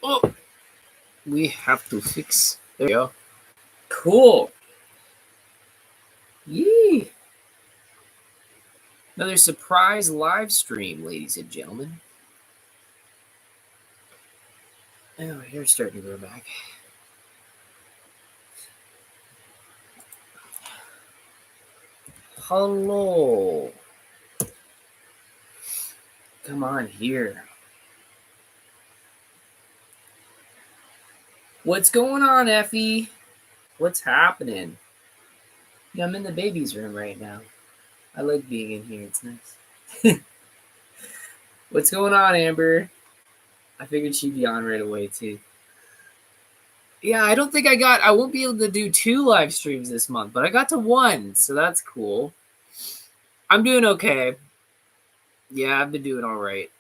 Oh, we have to fix. There we go. Cool. Yee. Another surprise live stream, ladies and gentlemen. Oh, hair's starting to grow back. Hello. Come on here. What's going on, Effie? What's happening? Yeah, I'm in the baby's room right now. I like being in here. It's nice. What's going on, Amber? I figured she'd be on right away, too. Yeah, I don't think I won't be able to do 2 live streams this month, but I got to 1, so that's cool. I'm doing okay. Yeah, I've been doing all right.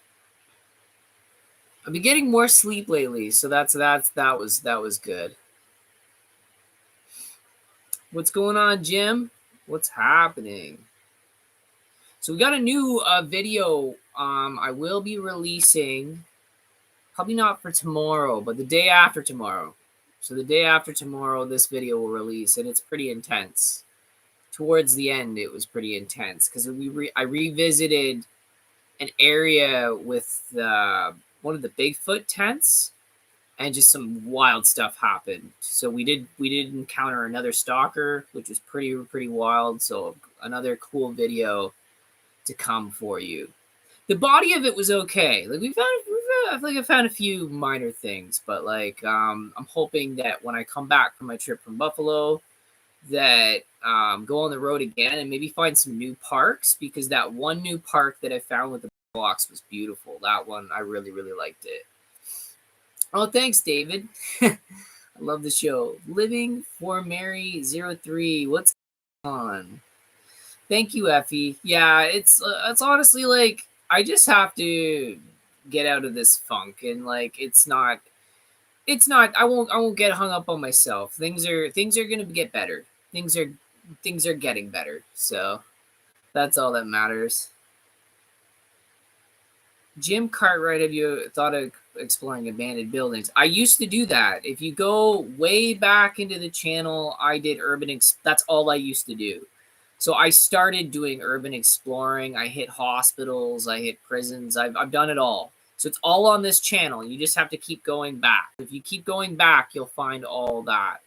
I've been getting more sleep lately, so that was good. What's going on, Jim? What's happening? So we got a new video. I will be releasing, probably not for tomorrow, but the day after tomorrow. So the day after tomorrow, this video will release, and it's pretty intense. Towards the end, it was pretty intense because I revisited an area with one of the Bigfoot tents, and just some wild stuff happened. So we did encounter another stalker, which was pretty wild. So another cool video to come for you. The body of it was okay. Like I feel like I found a few minor things, but like I'm hoping that when I come back from my trip from Buffalo, that go on the road again and maybe find some new parks, because that one new park that I found with the blocks was beautiful. That one, I really liked it. Oh, thanks, David. I love the show. Living for Mary 03. What's on? Thank you, Effie. Yeah, it's honestly like I just have to get out of this funk, and like it's not I won't get hung up on myself. Things are gonna get better. Things are getting better. So that's all that matters. Jim Cartwright, have you thought of exploring abandoned buildings? I used to do that. If you go way back into the channel, I did that's all I used to do. So I started doing urban exploring. I hit hospitals, I hit prisons. I've done it all. So it's all on this channel. You just have to keep going back. If you keep going back, you'll find all that.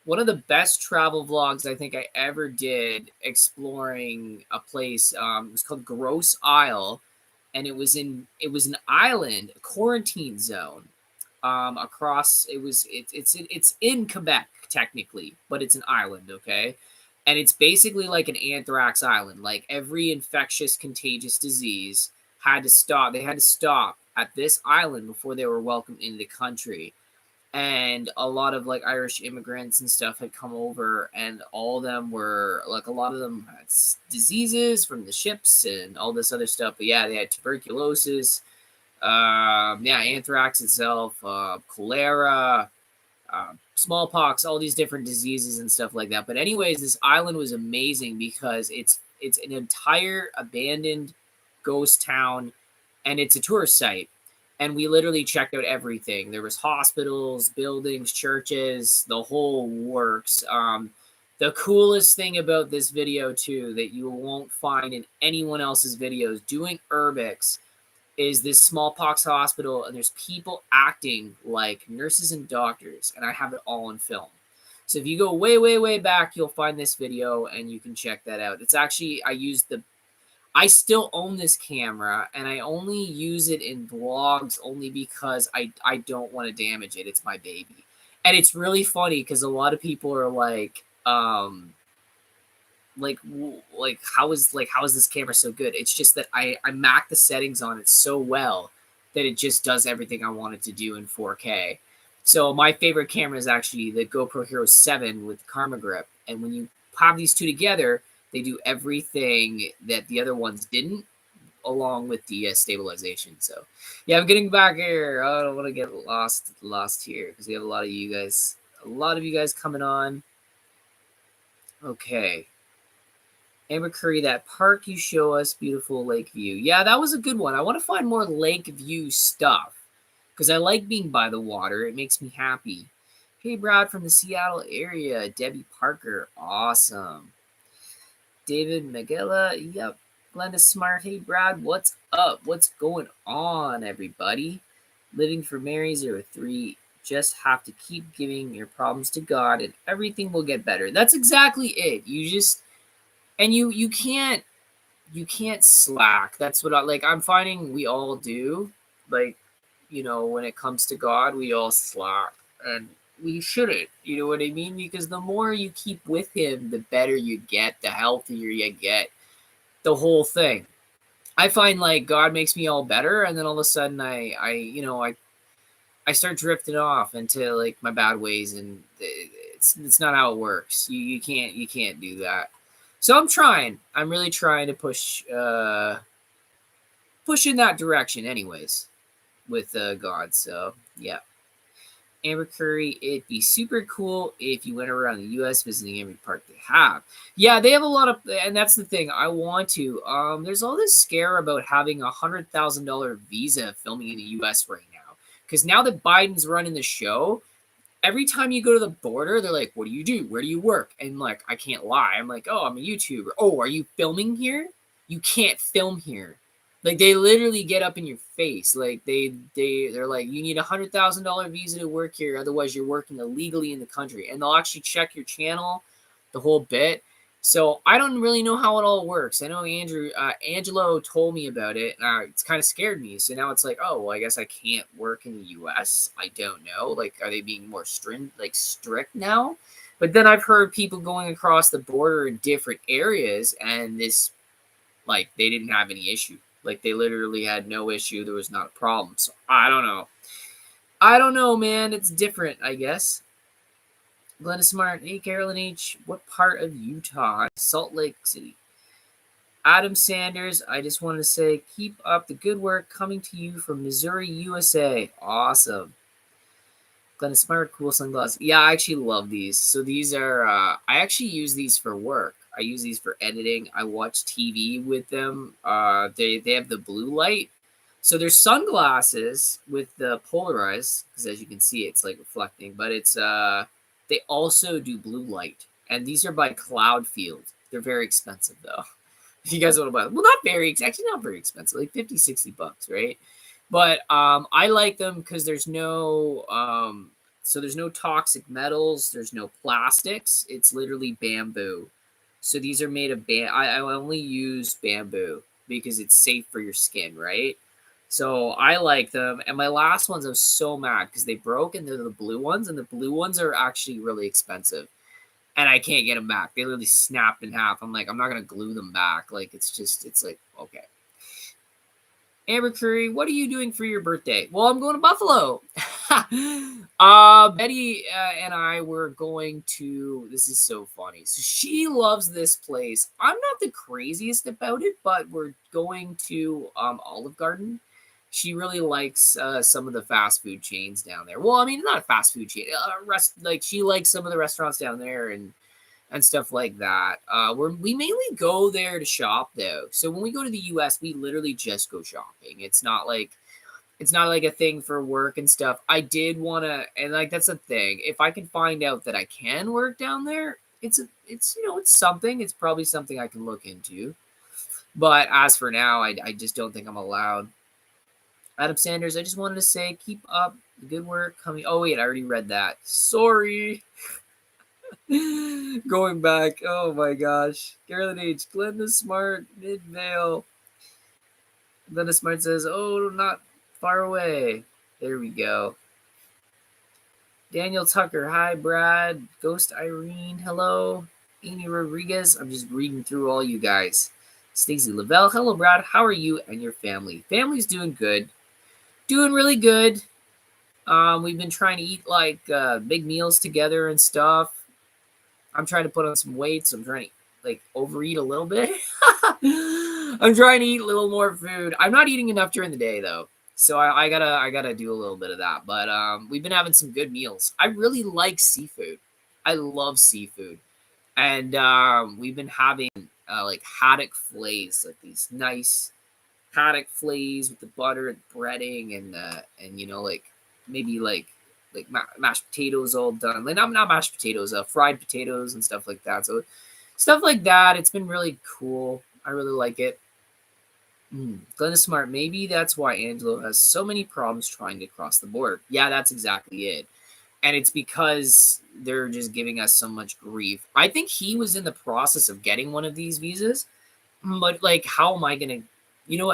One of the best travel vlogs I think I ever did exploring a place, it was called Gross Isle, and it was an island, a quarantine zone, across. It's in Quebec technically, but it's an island, okay, and it's basically like an anthrax island. Like every infectious, contagious disease had to stop. They had to stop at this island before they were welcomed into the country. And a lot of like Irish immigrants and stuff had come over, and all of them were like, a lot of them had diseases from the ships and all this other stuff. But yeah, they had tuberculosis, anthrax itself, cholera, smallpox, all these different diseases and stuff like that. But anyways, this island was amazing because it's an entire abandoned ghost town, and it's a tourist site. And we literally checked out everything. There was hospitals, buildings, churches, the whole works. The coolest thing about this video too, that you won't find in anyone else's videos doing urbex, is this smallpox hospital, and there's people acting like nurses and doctors, and I have it all on film. So if you go way back, you'll find this video, and you can check that out. It's actually, I still own this camera, and I only use it in vlogs only because I don't want to damage it. It's my baby. And it's really funny because a lot of people are like how is this camera so good? It's just that I mac the settings on it so well that it just does everything I want it to do in 4K. So my favorite camera is actually the GoPro Hero 7 with Karma Grip. And when you have these two together, they do everything that the other ones didn't, along with the stabilization. So yeah, I'm getting back here. I don't want to get lost here because we have a lot of you guys coming on. Okay. Amber Curry, that park you show us, beautiful lake view. Yeah, that was a good one. I want to find more lake view stuff because I like being by the water. It makes me happy. Hey, Brad from the Seattle area. Debbie Parker. Awesome. David Magella. Yep. Glenda Smart. Hey, Brad. What's up? What's going on, everybody? Living for Mary 03. Just have to keep giving your problems to God and everything will get better. That's exactly it. You just, and you can't slack. That's what I'm finding we all do. Like, when it comes to God, we all slack. And we shouldn't. You know what I mean? Because the more you keep with him, the better you get, the healthier you get. The whole thing. I find like God makes me all better, and then all of a sudden I start drifting off into like my bad ways, and it's not how it works. You can't do that. So I'm trying. I'm really trying to push in that direction, anyways, with God. So yeah. Amber Curry, it'd be super cool if you went around the U.S. visiting every park they have. Yeah, they have a lot of, and that's the thing. I want to. There's all this scare about having $100,000 visa filming in the U.S. right now, because now that Biden's running the show, every time you go to the border, they're like, "What do you do? Where do you work?" And like, I can't lie. I'm like, "Oh, I'm a YouTuber." "Oh, are you filming here?" "You can't film here." Like they literally get up in your face. Like they're like, "You need $100,000 visa to work here, otherwise you're working illegally in the country." And they'll actually check your channel, the whole bit. So I don't really know how it all works. I know Angelo told me about it. It's kind of scared me. So now it's like, oh, well, I guess I can't work in the U.S. I don't know. Like, are they being more strict now? But then I've heard people going across the border in different areas, and this, like, they didn't have any issue. Like, they literally had no issue. There was not a problem. So I don't know. I don't know, man. It's different, I guess. Glenda Smart. Hey, Carolyn H. What part of Utah? Salt Lake City. Adam Sanders. I just wanted to say, keep up the good work coming to you from Missouri, USA. Awesome. Glenda Smart. Cool sunglasses. Yeah, I actually love these. So these are, I actually use these for work. I use these for editing. I watch TV with them. They have the blue light. So they're sunglasses with the polarized, because as you can see, it's like reflecting, but it's, they also do blue light, and these are by Cloudfield. They're very expensive though. If you guys want to buy them, well, actually not very expensive, like 50, 60 bucks, right? But I like them because there's no there's no toxic metals, there's no plastics. It's literally bamboo. So these are made of I only use bamboo because it's safe for your skin, right? So I like them. And my last ones, I was so mad because they broke, and they're the blue ones, and the blue ones are actually really expensive. And I can't get them back. They literally snapped in half. I'm like, I'm not going to glue them back. Like, it's like, okay. Amber Curry, what are you doing for your birthday? Well, I'm going to Buffalo. Betty and I were going to, this is so funny. So she loves this place. I'm not the craziest about it, but we're going to Olive Garden. She really likes some of the fast food chains down there. Well, I mean, not a fast food chain. Like she likes some of the restaurants down there and stuff like that. We mainly go there to shop though. So when we go to the US, we literally just go shopping. It's not like a thing for work and stuff. I did want to, and like that's the thing. If I can find out that I can work down there, it's something. It's probably something I can look into. But as for now, I just don't think I'm allowed. Adam Sanders, I just wanted to say, keep up the good work coming. Oh wait, I already read that. Sorry. Going back. Oh my gosh. Carolyn H. Glenda Smart, Midvale. Glenda Smart says, oh, not far away. There we go. Daniel Tucker. Hi, Brad. Ghost Irene. Hello. Amy Rodriguez. I'm just reading through all you guys. Stacey Lavelle. Hello, Brad. How are you and your family? Family's doing good. Doing really good. We've been trying to eat like big meals together and stuff. I'm trying to put on some weight, so I'm trying to like overeat a little bit. I'm trying to eat a little more food. I'm not eating enough during the day though, so I gotta do a little bit of that. But we've been having some good meals. I really like seafood. I love seafood, and we've been having like haddock fillets, like these nice haddock fillets with the butter and breading and like maybe like mashed potatoes all done. Like not mashed potatoes, fried potatoes and stuff like that. So stuff like that. It's been really cool. I really like it. Glenn is smart. Maybe that's why Angelo has so many problems trying to cross the border. Yeah, that's exactly it. And it's because they're just giving us so much grief. I think he was in the process of getting one of these visas, but like, how am I gonna,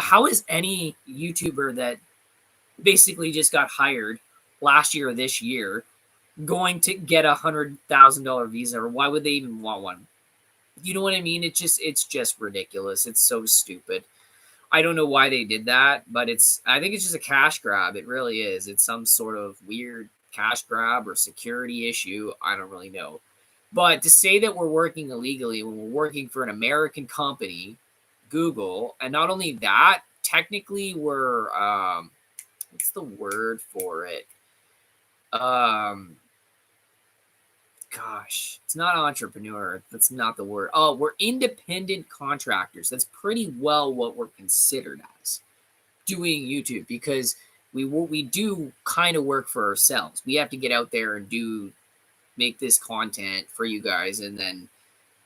how is any YouTuber that basically just got hired last year or this year going to get $100,000 visa, or why would they even want one? You know what I mean? It's just ridiculous. It's so stupid. I don't know why they did that, but I think it's just a cash grab. It really is. It's some sort of weird cash grab or security issue. I don't really know. But to say that we're working illegally when we're working for an American company, Google, and not only that, technically we're what's the word for it? Um Gosh, it's not entrepreneur. That's not the word. Oh, we're independent contractors. That's pretty well what we're considered as doing YouTube, because we do kind of work for ourselves. We have to get out there and make this content for you guys, and then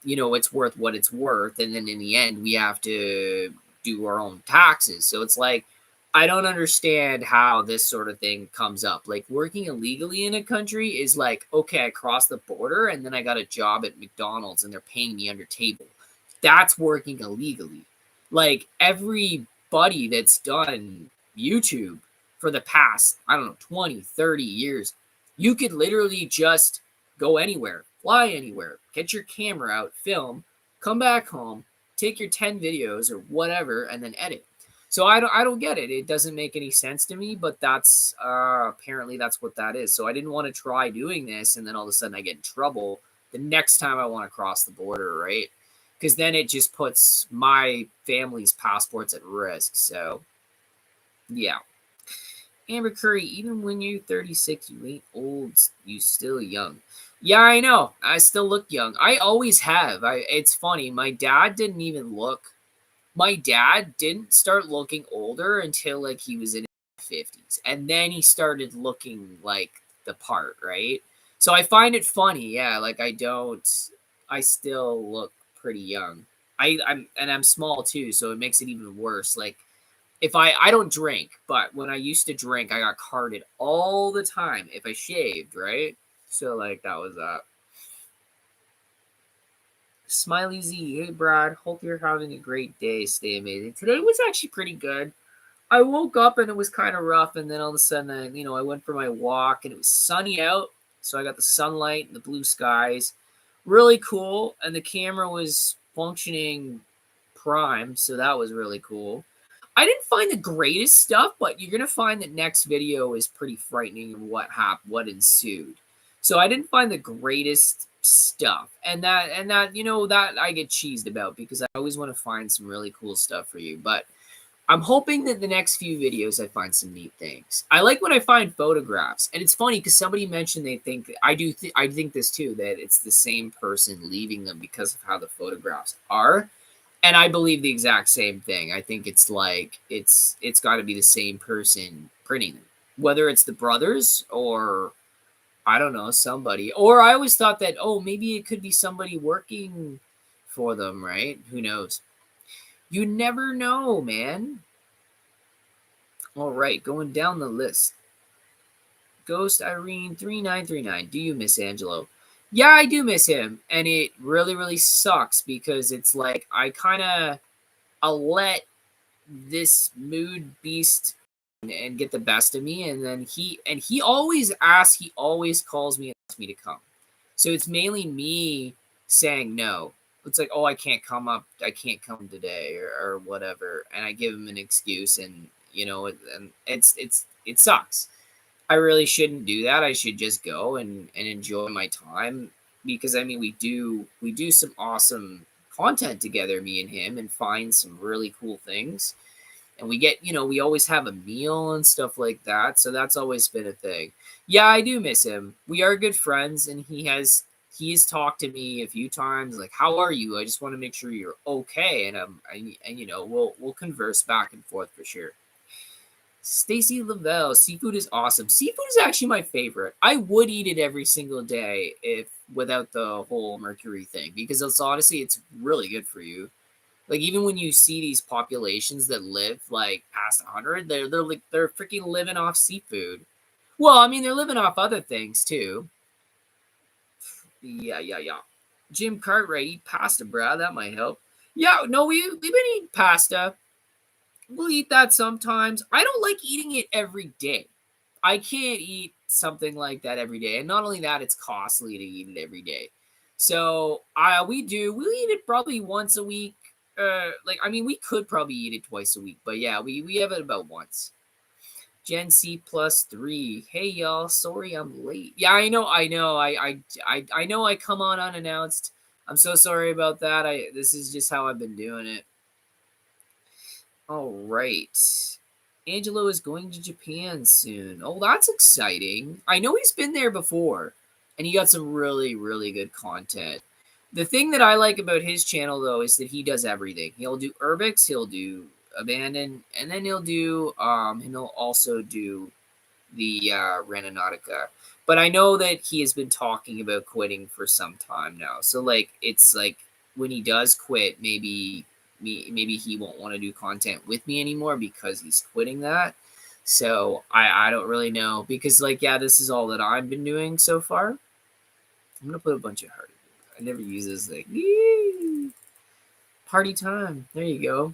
it's worth what it's worth, and then in the end we have to do our own taxes. So it's like, I don't understand how this sort of thing comes up. Like, working illegally in a country is like, okay, I crossed the border and then I got a job at McDonald's and they're paying me under table. That's working illegally. Like, everybody that's done YouTube for the past, I don't know, 20, 30 years, you could literally just go anywhere, fly anywhere, get your camera out, film, come back home, take your 10 videos or whatever, and then edit. So I don't get it. It doesn't make any sense to me, but that's apparently that's what that is. So I didn't want to try doing this, and then all of a sudden I get in trouble the next time I want to cross the border, right? Because then it just puts my family's passports at risk. So yeah. Amber Curry, even when you're 36, you ain't old. You still young. Yeah, I know. I still look young. I always have. It's funny. My dad didn't start looking older until like he was in his 50s. And then he started looking like the part, right? So I find it funny, yeah, like I still look pretty young. I'm small too, so it makes it even worse. Like, if I don't drink, but when I used to drink, I got carded all the time if I shaved, right? So like that was Smiley Z. Hey Brad, hope you're having a great day. Stay amazing. Today was actually pretty good. I woke up and it was kind of rough, and then all of a sudden, I went for my walk and it was sunny out, so I got the sunlight and the blue skies, really cool, and the camera was functioning prime, so that was really cool. I didn't find the greatest stuff, but you're gonna find that next video is pretty frightening of what ensued. So I didn't find the greatest stuff, and that that I get cheesed about, because I always want to find some really cool stuff for you. But I'm hoping that the next few videos I find some neat things. I like when I find photographs, and it's funny because somebody mentioned they think I think this too, that it's the same person leaving them because of how the photographs are. And I believe the exact same thing. I think it's like it's got to be the same person printing them, whether it's the brothers or I don't know, somebody. Or I always thought that, oh, maybe it could be somebody working for them, right? Who knows? You never know, man. All right, going down the list. Ghost Irene 3939. Do you miss Angelo? Yeah, I do miss him, and it really really sucks because it's like I'll let this mood beast and get the best of me, and then he always calls me and asks me to come. So it's mainly me saying no. It's like, oh, I can't come today, or whatever, and I give him an excuse, and and it sucks. I really shouldn't do that. I should just go and enjoy my time, because I mean we do some awesome content together, me and him, and find some really cool things. And we always have a meal and stuff like that. So that's always been a thing. Yeah, I do miss him. We are good friends, and he has talked to me a few times, like, "How are you? I just want to make sure you're okay." And you know, we'll converse back and forth for sure. Stacy Lavelle, seafood is awesome. Seafood is actually my favorite. I would eat it every single day if without the whole mercury thing, because it's really good for you. Like even when you see these populations that live like past 100, they're freaking living off seafood. Well, I mean they're living off other things too. Yeah. Jim Cartwright, eat pasta, Brad. That might help. Yeah, no, we've been eating pasta. We'll eat that sometimes. I don't like eating it every day. I can't eat something like that every day. And not only that, it's costly to eat it every day. So we'll eat it probably once a week. Like I mean, we could probably eat it twice a week, but yeah, we have it about once. Gen C plus 3. Hey y'all, sorry I'm late. Yeah, I know. I know I come on unannounced. I'm so sorry about that. This is just how I've been doing it. All right. Angelo is going to Japan soon. Oh, that's exciting. I know he's been there before, and he got some really, really good content. The thing that I like about his channel, though, is that he does everything. He'll do Urbix, he'll do Abandon, and then he'll also do the Randonautica. But I know that he has been talking about quitting for some time now. So, like, it's like when he does quit, maybe he won't want to do content with me anymore because he's quitting that. So I don't really know because like yeah, this is all that I've been doing so far. I'm gonna put a bunch of heart. I never use this like yee! Party time. There you go.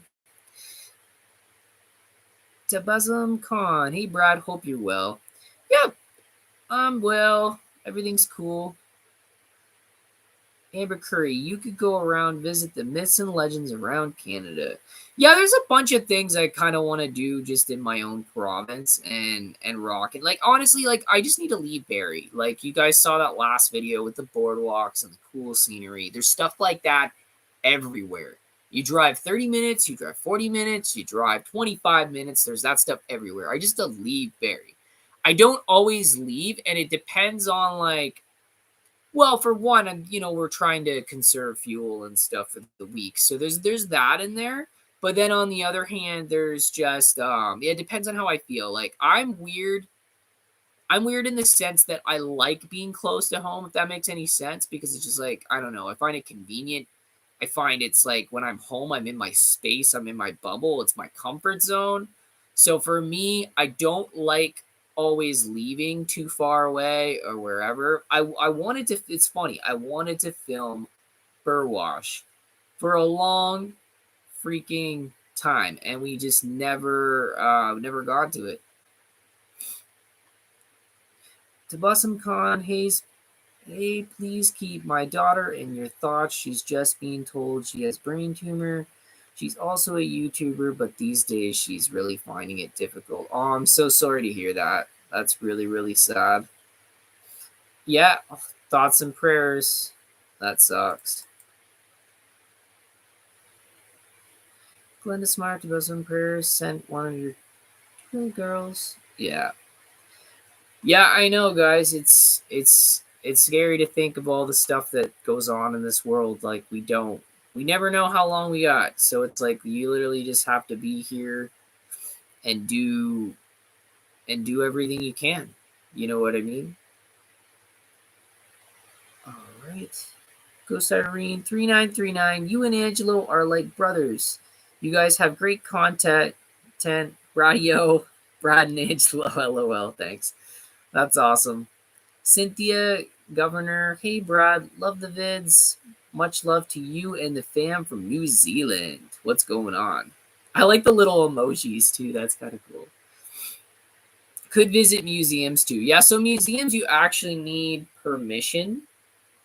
Tabasum Khan. Hey Brad, hope you're well. Yep, I'm well. Everything's cool. Amber Curry, you could go around, visit the myths and legends around Canada. Yeah, there's a bunch of things I kind of want to do just in my own province and rock. And like honestly, like I just need to leave Barrie. Like you guys saw that last video with the boardwalks and the cool scenery. There's stuff like that everywhere. You drive 30 minutes, you drive 40 minutes, you drive 25 minutes. There's that stuff everywhere. I just don't leave Barrie. I don't always leave, and it depends on like well, for one, we're trying to conserve fuel and stuff for the week, so there's that in there. But then on the other hand, there's just it depends on how I feel. Like I'm weird. I'm weird in the sense that I like being close to home, if that makes any sense, because it's just like I don't know. I find it convenient. I find it's like when I'm home, I'm in my space, I'm in my bubble, it's my comfort zone. So for me, I don't like always leaving too far away or wherever. I wanted to it's funny, I wanted to film Burwash for a long freaking time and we just never got to it. Tabassum Khan Hayes, hey, please keep my daughter in your thoughts. She's just being told she has brain tumor. She's also a YouTuber, but these days she's really finding it difficult. Oh, I'm so sorry to hear that. That's really, really sad. Yeah, thoughts and prayers. That sucks. Glenda Smart, thoughts and prayers. Sent one of your little girls. Yeah. Yeah, I know, guys. It's scary to think of all the stuff that goes on in this world. Like we never know how long we got. So it's like you literally just have to be here and do everything you can. You know what I mean? All right. Ghost Irene 3939. You and Angelo are like brothers. You guys have great content. Radio, Brad and Angelo. LOL. Thanks. That's awesome. Cynthia Governor, hey Brad, love the vids. Much love to you and the fam from New Zealand. What's going on? I like the little emojis too. That's kind of cool. Could visit museums too. Yeah, so museums you actually need permission.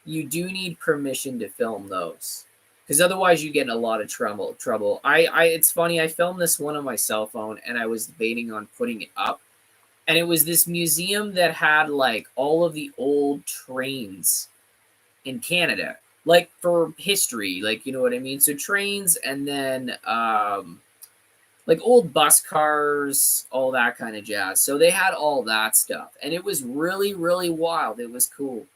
You do need permission to film those. Because otherwise you get in a lot of trouble. It's funny, I filmed this one on my cell phone and I was debating on putting it up. And it was this museum that had like all of the old trains in Canada, like for history, like you know what I mean. So trains, and then like old bus cars, all that kind of jazz. So they had all that stuff, and it was really, really wild. It was cool.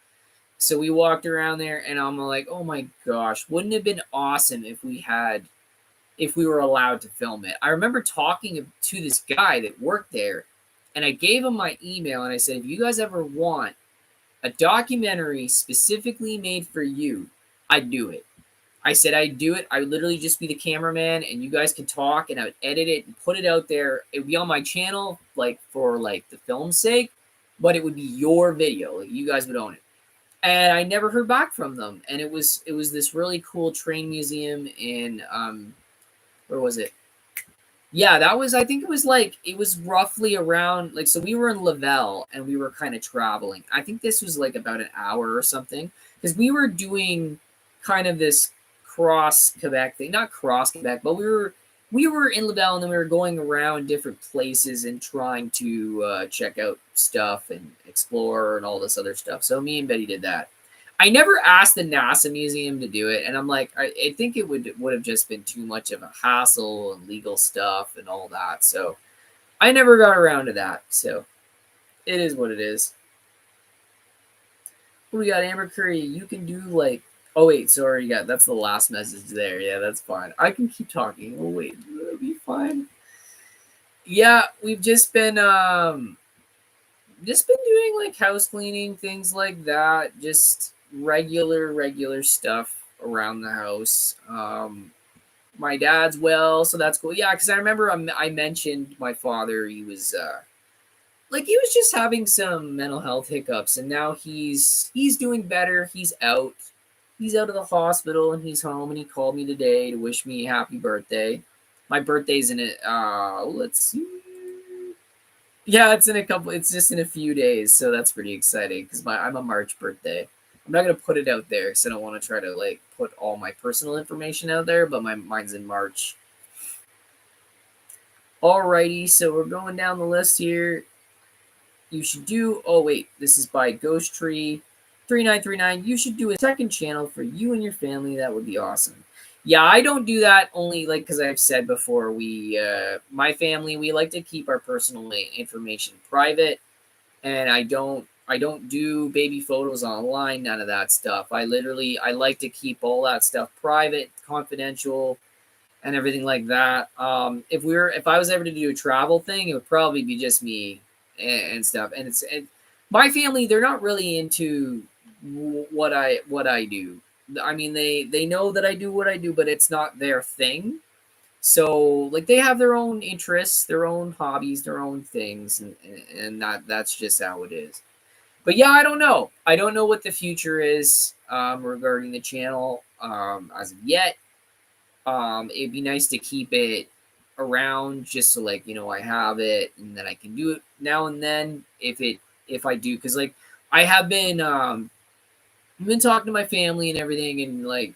So we walked around there, and I'm like, oh my gosh, wouldn't it have been awesome if we were allowed to film it? I remember talking to this guy that worked there, and I gave him my email, and I said, if you guys ever want a documentary specifically made for you, I'd do it. I said I'd do it. I would literally just be the cameraman, and you guys can talk, and I would edit it and put it out there. It would be on my channel, like for like the film's sake, but it would be your video. Like you guys would own it. And I never heard back from them. And it was this really cool train museum in where was it? Yeah, that was, I think it was roughly around, like, so we were in Lavelle and we were kind of traveling. I think this was like about an hour or something because we were doing kind of this cross Quebec thing, not cross Quebec, but we were in Lavelle and then we were going around different places and trying to check out stuff and explore and all this other stuff. So me and Betty did that. I never asked the NASA museum to do it, and I'm like, I think it would have just been too much of a hassle and legal stuff and all that. So I never got around to that. So it is what it is. What we got, Amber Curry? You can do like, oh wait, sorry, yeah, that's the last message there. Yeah, that's fine. I can keep talking. Oh wait, that'll be fine. Yeah, we've just been doing like house cleaning, things like that, just regular stuff around the house. My dad's well, so that's cool. Yeah, because I remember I mentioned my father. He was like he was just having some mental health hiccups, and now he's doing better. He's out of the hospital and he's home. And he called me today to wish me happy birthday. My birthday's in it. Let's see. Yeah, it's just in a few days, so that's pretty exciting because I'm a March birthday. I'm not gonna put it out there because I don't want to try to like put all my personal information out there, but mine's in March. Alrighty, so we're going down the list here. You should do. Oh wait, this is by Ghost Tree 3939. You should do a second channel for you and your family. That would be awesome. Yeah, I don't do that only like because I've said before. My family, we like to keep our personal information private, and I don't do baby photos online. None of that stuff. I like to keep all that stuff private, confidential, and everything like that. If I was ever to do a travel thing, it would probably be just me and stuff. And my family, they're not really into what I do. I mean, they know that I do what I do, but it's not their thing. So like they have their own interests, their own hobbies, their own things, and that's just how it is. But yeah, I don't know. I don't know what the future is regarding the channel as of yet. It'd be nice to keep it around just so like I have it and then I can do it now and then if I do because like I have been I've been talking to my family and everything, and like,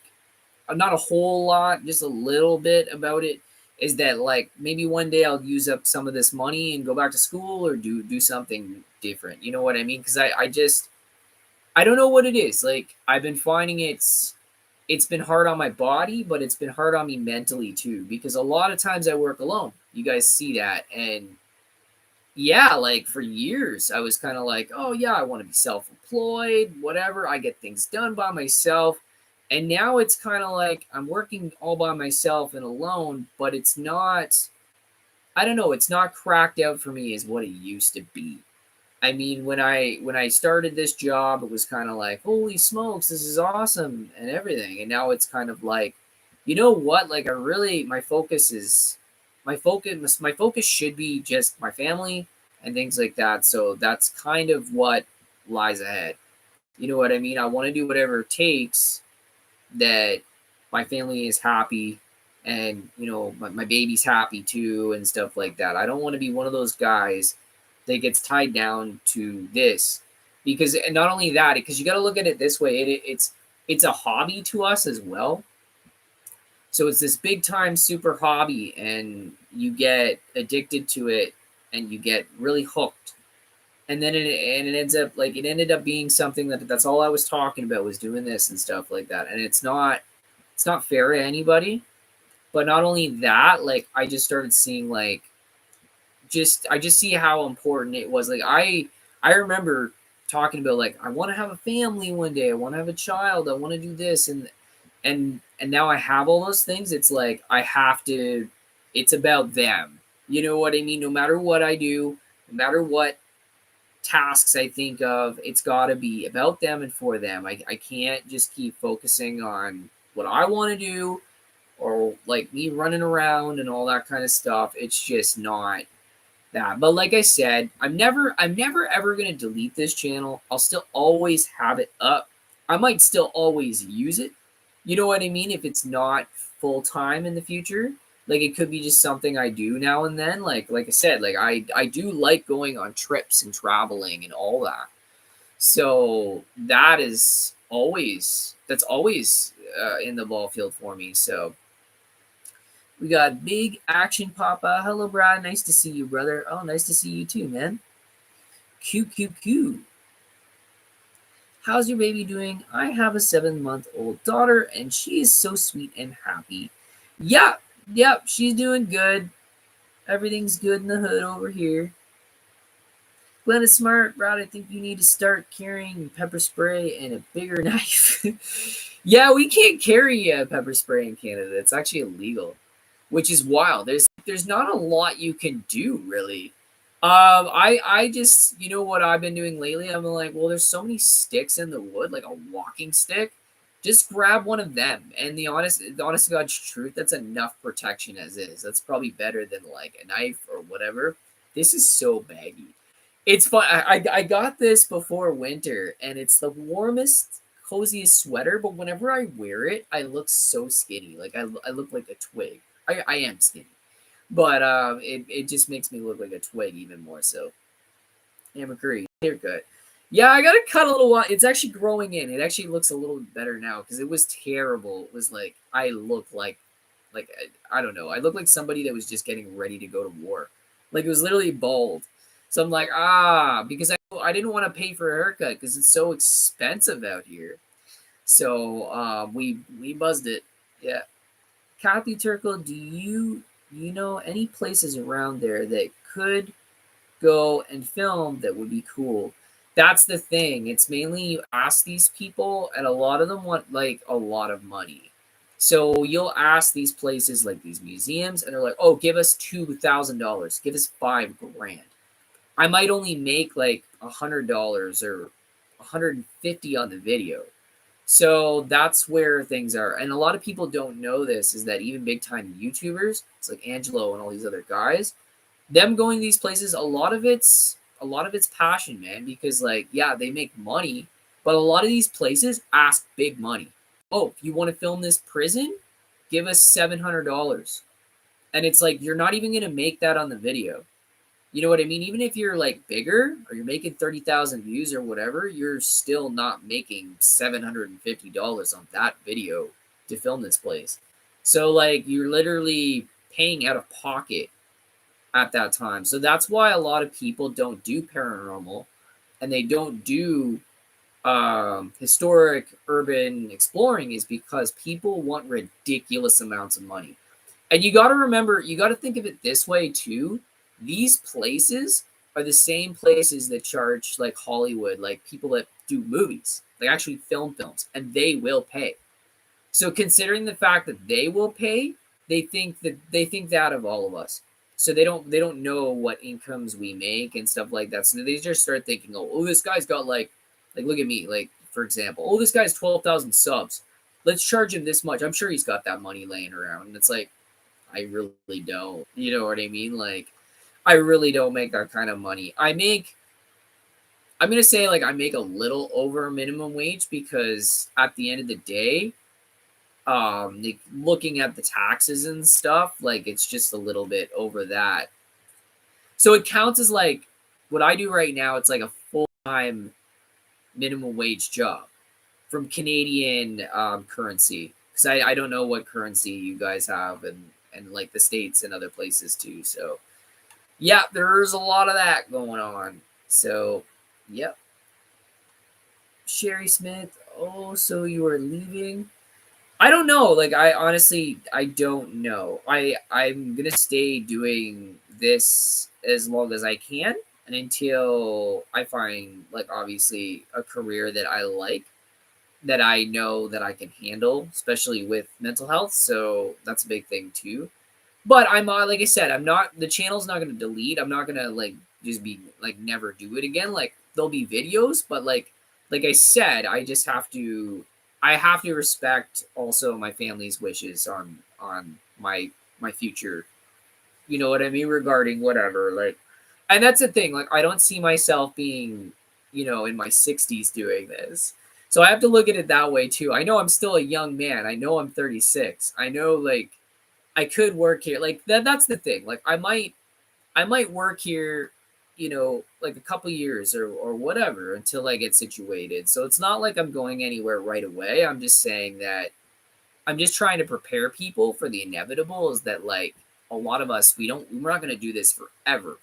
not a whole lot, just a little bit about it. Is that like maybe one day I'll use up some of this money and go back to school or do something different. You know what I mean? Because I don't know what it is. Like I've been finding it's been hard on my body, but it's been hard on me mentally too. Because a lot of times I work alone. You guys see that, and yeah, like for years, I was kind of like, oh, yeah, I want to be self employed, whatever. I get things done by myself. And now it's kind of like I'm working all by myself and alone, but it's not, I don't know, it's not cracked out for me as what it used to be. I mean, when I started this job, it was kind of like, holy smokes, this is awesome and everything. And now it's kind of like, you know what? Like I really my focus should be just my family and things like that. So that's kind of what lies ahead. You know what I mean? I want to do whatever it takes that my family is happy and my baby's happy too and stuff like that. I don't want to be one of those guys that gets tied down to this because and not only that, because you got to look at it this way, it's a hobby to us as well. So it's this big time super hobby and you get addicted to it and you get really hooked. And then it ends up like it ended up being something that's all I was talking about was doing this and stuff like that. And it's not fair to anybody. But not only that, like I just started seeing like I just see how important it was. Like I remember talking about like I want to have a family one day, I want to have a child, I want to do this, and now I have all those things. It's like I have to. It's about them. You know what I mean? No matter what I do, no matter what tasks I think of, it's got to be about them and for them. I can't just keep focusing on what I want to do or like me running around and all that kind of stuff. It's just not that. But like I said, I'm never ever going to delete this channel. I'll still always have it up. I might still always use it. You know what I mean? If it's not full time in the future, like it could be just something I do now and then. Like I said, like I do like going on trips and traveling and all that. So that's always in the ball field for me. So we got Big Action Papa. Hello, Brad. Nice to see you, brother. Oh, nice to see you too, man. Cute, cute, cute. How's your baby doing? I have a 7-month-old daughter, and she is so sweet and happy. Yep, she's doing good. Everything's good in the hood over here. Glenn is smart, Brad. I think you need to start carrying pepper spray and a bigger knife. Yeah, we can't carry pepper spray in Canada. It's actually illegal, which is wild. There's not a lot you can do really. I just what I've been doing lately. I'm like, well, there's so many sticks in the wood, like a walking stick. Just grab one of them. And the honest to God's truth, that's enough protection as is. That's probably better than like a knife or whatever. This is so baggy. It's fun. I got this before winter, and it's the warmest, coziest sweater. But whenever I wear it, I look so skinny. Like I look like a twig. I am skinny, but it just makes me look like a twig even more so. Amber Curry haircut. Yeah, I gotta cut a little while. It's actually growing in. It actually looks a little better now because it was terrible. It was like I look like I don't know. I look like somebody that was just getting ready to go to war. Like it was literally bald. So I'm like, because I didn't want to pay for a haircut because it's so expensive out here. So we buzzed it. Yeah. Kathy Turkle, do you know any places around there that could go and film that would be cool? That's the thing. It's mainly you ask these people, and a lot of them want like a lot of money. So you'll ask these places like these museums, and they're like, "Oh, give us $2,000. Give us $5,000." I might only make like $100 or 150 on the video. So that's where things are. And a lot of people don't know this is that even big time YouTubers, it's like Angelo and all these other guys, them going these places, a lot of it's passion, man, because like, yeah, they make money, but a lot of these places ask big money. Oh, if you want to film this prison, give us $700. And it's like you're not even going to make that on the video. You know what I mean? Even if you're like bigger or you're making 30,000 views or whatever, you're still not making $750 on that video to film this place. So like you're literally paying out of pocket at that time. So that's why a lot of people don't do paranormal and they don't do historic urban exploring is because people want ridiculous amounts of money. And you got to remember, you got to think of it this way too. These places are the same places that charge like Hollywood, like people that do movies, like actually film films, and they will pay. So considering the fact that they will pay, they think that of all of us. So they don't know what incomes we make and stuff like that. So they just start thinking, oh, this guy's got like look at me, like for example, oh, this guy's 12,000 subs. Let's charge him this much. I'm sure he's got that money laying around. And it's like, I really don't. You know what I mean? Like, I really don't make that kind of money. I'm gonna say like I make a little over minimum wage because at the end of the day, like, looking at the taxes and stuff, like it's just a little bit over that. So it counts as like what I do right now. It's like a full time minimum wage job from Canadian currency because I don't know what currency you guys have and like the States and other places too. So yeah, there's a lot of that going on. So yep. Sherry Smith, oh, so you are leaving? I don't know. Like I honestly I don't know. I'm gonna stay doing this as long as I can, and until I find, like, obviously a career that I like, that I know that I can handle, especially with mental health. So that's a big thing too. But I'm like I said, I'm not, the channel's not gonna delete. I'm not gonna like just be like never do it again. Like there'll be videos, but like I said, I have to respect also my family's wishes on my future. You know what I mean? Regarding whatever. Like, and that's the thing, like I don't see myself being, in my 60s doing this. So I have to look at it that way too. I know I'm still a young man. I know I'm 36. I know, like, I could work here. Like that's the thing. Like I might work here, like a couple years or whatever until I get situated. So it's not like I'm going anywhere right away. I'm just saying that I'm just trying to prepare people for the inevitable, is that, like, a lot of us, we're not going to do this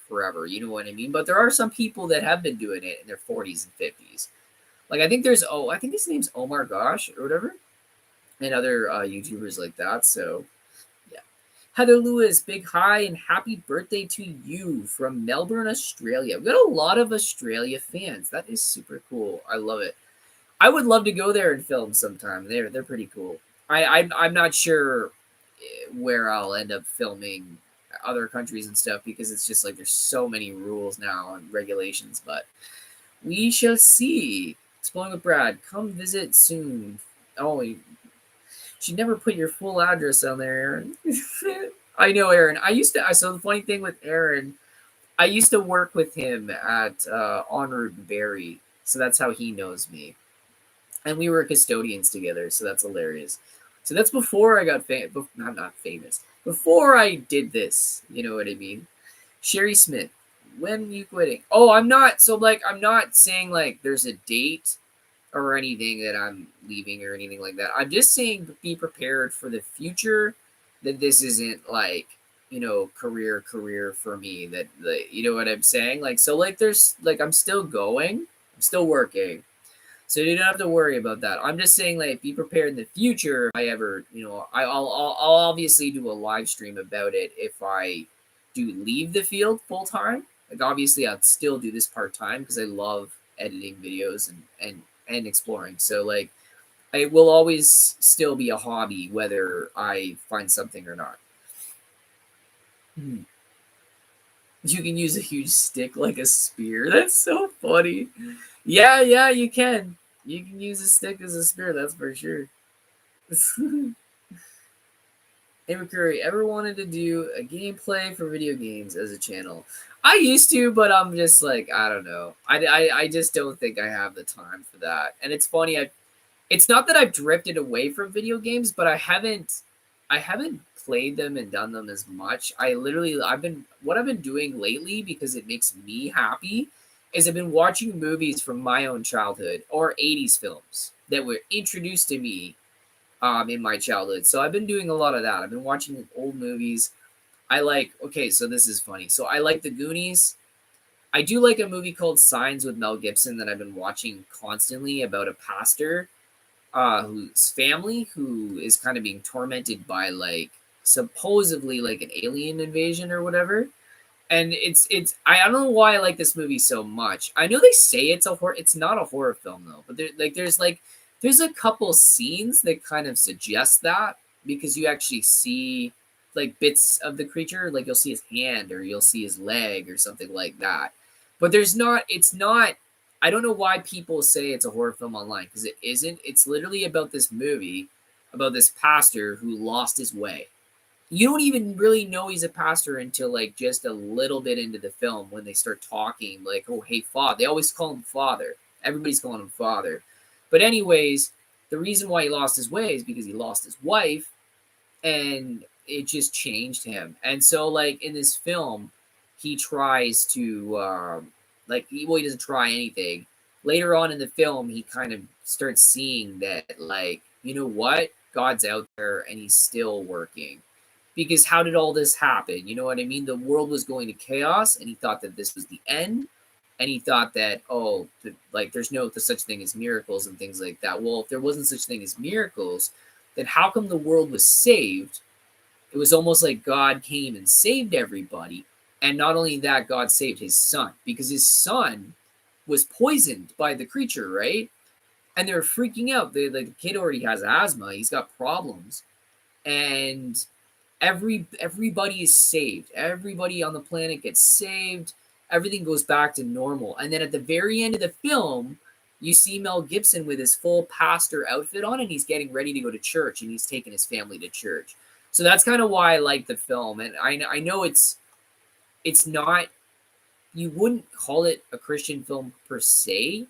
forever. You know what I mean? But there are some people that have been doing it in their 40s and 50s. Like I think his name's Omar Gosh or whatever, and other YouTubers like that. So yeah. Heather Lewis, big hi and happy birthday to you from Melbourne, Australia. We've got a lot of Australia fans. That is super cool. I love it. I would love to go there and film sometime. They're pretty cool. I'm not sure where I'll end up filming other countries and stuff, because it's just like there's so many rules now and regulations, but we shall see. Exploring with Brad, come visit soon. Oh, you should never put your full address on there, Aaron. I know, Aaron. So the funny thing with Aaron, I used to work with him at En route Berry, so that's how he knows me. And we were custodians together, so that's hilarious. So that's before I got I'm not famous. Before I did this, you know what I mean? Sherry Smith, when you quitting? Oh, I'm not. So like, I'm not saying like there's a date or anything that I'm leaving or anything like that. I'm just saying be prepared for the future. That this isn't like, career for me. That, like, you know what I'm saying? Like, so like there's like, I'm still going, I'm still working, so you don't have to worry about that. I'm just saying, like, be prepared in the future. If I ever, I'll obviously do a live stream about it if I do leave the field full time. Like, obviously, I'd still do this part time because I love editing videos and exploring. So, like, it will always still be a hobby whether I find something or not. Hmm. You can use a huge stick like a spear. That's so funny. Yeah, you can. You can use a stick as a spear, that's for sure. Amy Curry, ever wanted to do a gameplay for video games as a channel? I used to, but I'm just like, I don't know. I just don't think I have the time for that. And it's funny, it's not that I've drifted away from video games, but I haven't played them and done them as much. What I've been doing lately, because it makes me happy, is I've been watching movies from my own childhood or 80s films that were introduced to me in my childhood. So I've been doing a lot of that. I've been watching old movies. Okay, so this is funny. So I like The Goonies. I do like a movie called Signs with Mel Gibson that I've been watching constantly, about a pastor whose family who is kind of being tormented by, like, supposedly like an alien invasion or whatever. And I don't know why I like this movie so much. I know they say it's a horror. It's not a horror film though, but there's a couple scenes that kind of suggest that, because you actually see like bits of the creature, like you'll see his hand or you'll see his leg or something like that. But there's not. It's not. I don't know why people say it's a horror film online, because it isn't. It's literally about this movie about this pastor who lost his way. You don't even really know he's a pastor until like just a little bit into the film, when they start talking like, oh, hey, father. They always call him father. Everybody's calling him father. But anyways, the reason why he lost his way is because he lost his wife, and it just changed him. And so like in this film, he tries to he doesn't try anything. Later on in the film, he kind of starts seeing that, like, you know what? God's out there and he's still working. Because how did all this happen? You know what I mean? The world was going to chaos, and he thought that this was the end. And he thought that, there's no such thing as miracles and things like that. Well, if there wasn't such thing as miracles, then how come the world was saved? It was almost like God came and saved everybody, And not only that, God saved his son because his son was poisoned by the creature, right? And they're freaking out. The kid already has asthma. He's got problems, and everybody is saved. Everybody on the planet gets saved. Everything goes back to normal. And then at the very end of the film, you see Mel Gibson with his full pastor outfit on, and he's getting ready to go to church, and he's taking his family to church. So that's kind of why I like the film. And I know it's not, you wouldn't call it a Christian film per se.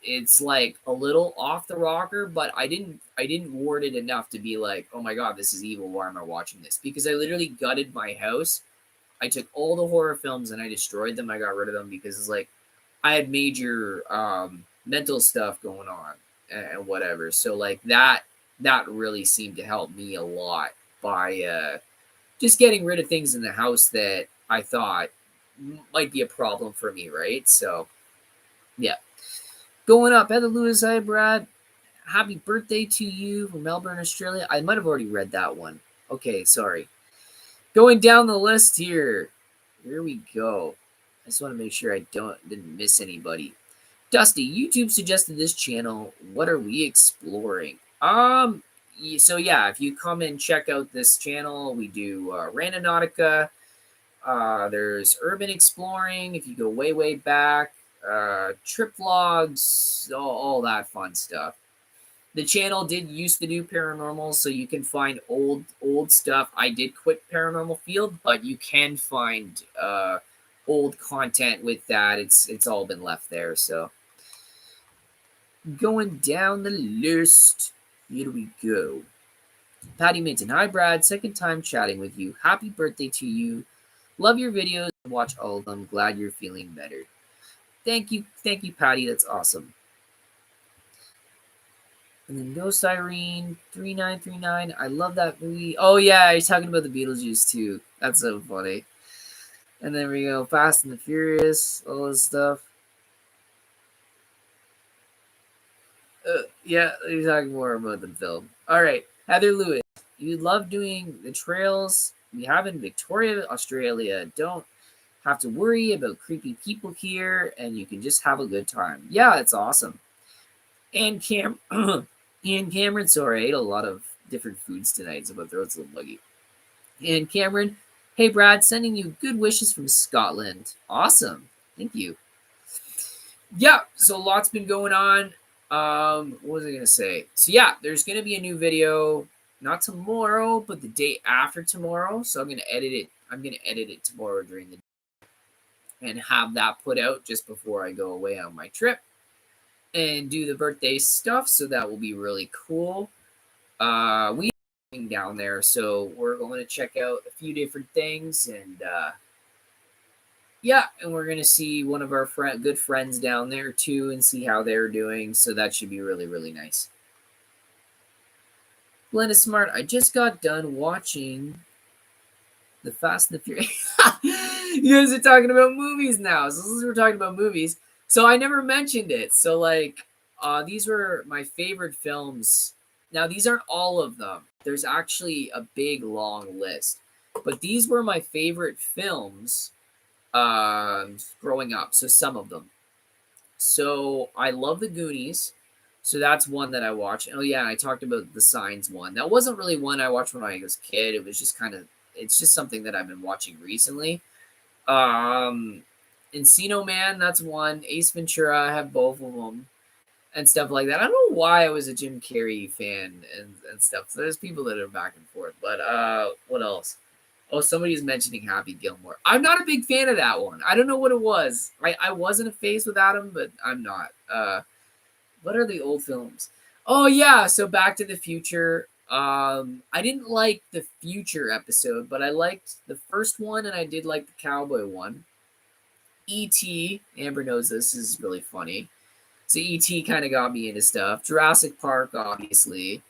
It's like a little off the rocker, but I didn't ward it enough to be like, oh my god, this is evil. Why am I watching this? Because I literally gutted my house. I took all the horror films and I destroyed them. I got rid of them because it's like I had major mental stuff going on and whatever. So like that really seemed to help me a lot by just getting rid of things in the house that I thought might be a problem for me, right? So yeah. Going up, Heather Lewis, hi Brad. Happy birthday to you from Melbourne, Australia. I might have already read that one. Okay, sorry. Going down the list here. Here we go. I just want to make sure I didn't miss anybody. Dusty, YouTube suggested this channel. What are we exploring? So yeah, if you come and check out this channel, we do Randonautica. There's urban exploring. If you go way back, trip vlogs, all that fun stuff. The channel did used to do paranormal, so you can find old stuff. I did quit paranormal field, but you can find old content with that. It's all been left there. So going down the list, here we go. Patty Minton, hi Brad, second time chatting with you. Happy birthday to you. Love your videos. Watch all of them. Glad you're feeling better. Thank you, Patty. That's awesome. And then Ghost Irene 3939. I love that movie. Oh yeah, he's talking about the Beetlejuice too. That's so funny. And then we go Fast and the Furious, all this stuff. Yeah, he's talking more about the film. All right, Heather Lewis, you love doing the trails we have in Victoria, Australia. Don't have to worry about creepy people here, and you can just have a good time. Yeah, it's awesome. And Ian Cameron, sorry, I ate a lot of different foods tonight, so my throat's a little buggy. And Cameron, hey Brad, sending you good wishes from Scotland. Awesome, thank you. Yeah, so lots been going on. What was I gonna say? So yeah, there's gonna be a new video, not tomorrow, but the day after tomorrow. So I'm gonna edit it tomorrow during the day and have that put out just before I go away on my trip and do the birthday stuff. So that will be really cool. We down there, so we're going to check out a few different things, and yeah, and we're gonna see one of our good friends down there too, and see how they're doing. So that should be really nice. Glenda Smart, I just got done watching the Fast and the Furious. You guys are talking about movies now. So since we're talking about movies, so I never mentioned it. So like, these were my favorite films. Now these aren't all of them. There's actually a big long list, but these were my favorite films growing up. So some of them. So I love the Goonies. So that's one that I watched. Oh yeah, I talked about the Signs one. That wasn't really one I watched when I was a kid. It was just it's just something that I've been watching recently. Encino Man, that's one. Ace Ventura, I have both of them and stuff like that. I don't know why I was a Jim Carrey fan and stuff. So there's people that are back and forth. But what else? Oh, somebody's mentioning Happy Gilmore. I'm not a big fan of that one. I don't know what it was. I wasn't a phase with Adam, but I'm not. What are the old films? Oh yeah, so Back to the Future. I didn't like the Future episode, but I liked the first one, and I did like the cowboy one. E.T. Amber knows this is really funny. So E.T. kind of got me into stuff. Jurassic Park, obviously,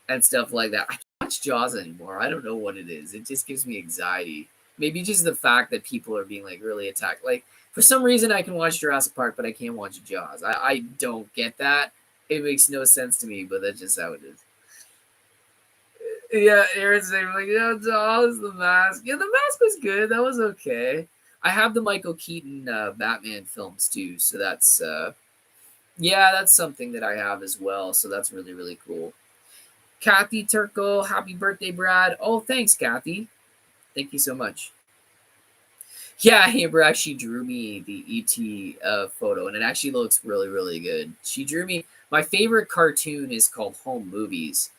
and stuff like that. I can't watch Jaws anymore. I don't know what it is. It just gives me anxiety. Maybe just the fact that people are being like really attacked. Like for some reason, I can watch Jurassic Park, but I can't watch Jaws. I don't get that. It makes no sense to me, but that's just how it is. Yeah, Aaron's saying like, yeah, Dolls, the mask. Yeah, the mask was good. That was okay. I have the Michael Keaton Batman films too, so that's yeah, that's something that I have as well. So that's really really cool. Kathy Turco, happy birthday, Brad. Oh, thanks, Kathy. Thank you so much. Yeah, Amber actually drew me the ET photo, and it actually looks really, really good. She drew me. My favorite cartoon is called Home Movies,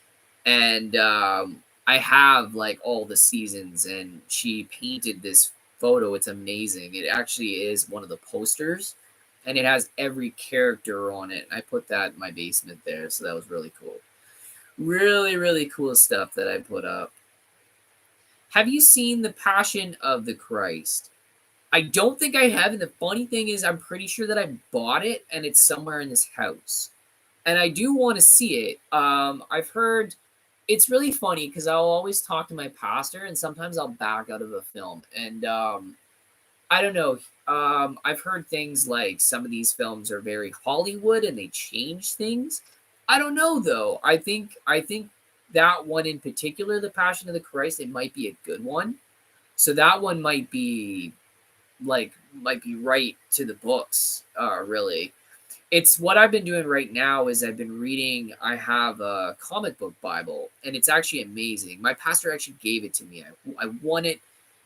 and I have like all the seasons, and she painted this photo. It's amazing. It actually is one of the posters, and it has every character on it. I put that in my basement there, so that was really cool. Really, really cool stuff that I put up. Have you seen The Passion of the Christ? I don't think I have, and the funny thing is I'm pretty sure that I bought it and it's somewhere in this house. And I do want to see it. I've heard it's really funny because I'll always talk to my pastor and sometimes I'll back out of a film. And I don't know. I've heard things like some of these films are very Hollywood and they change things. I don't know though. I think that one in particular, The Passion of the Christ, it might be a good one. So that one might be right to the books, really. It's what I've been doing right now is I've been reading. I have a comic book Bible, and it's actually amazing. My pastor actually gave it to me. I won it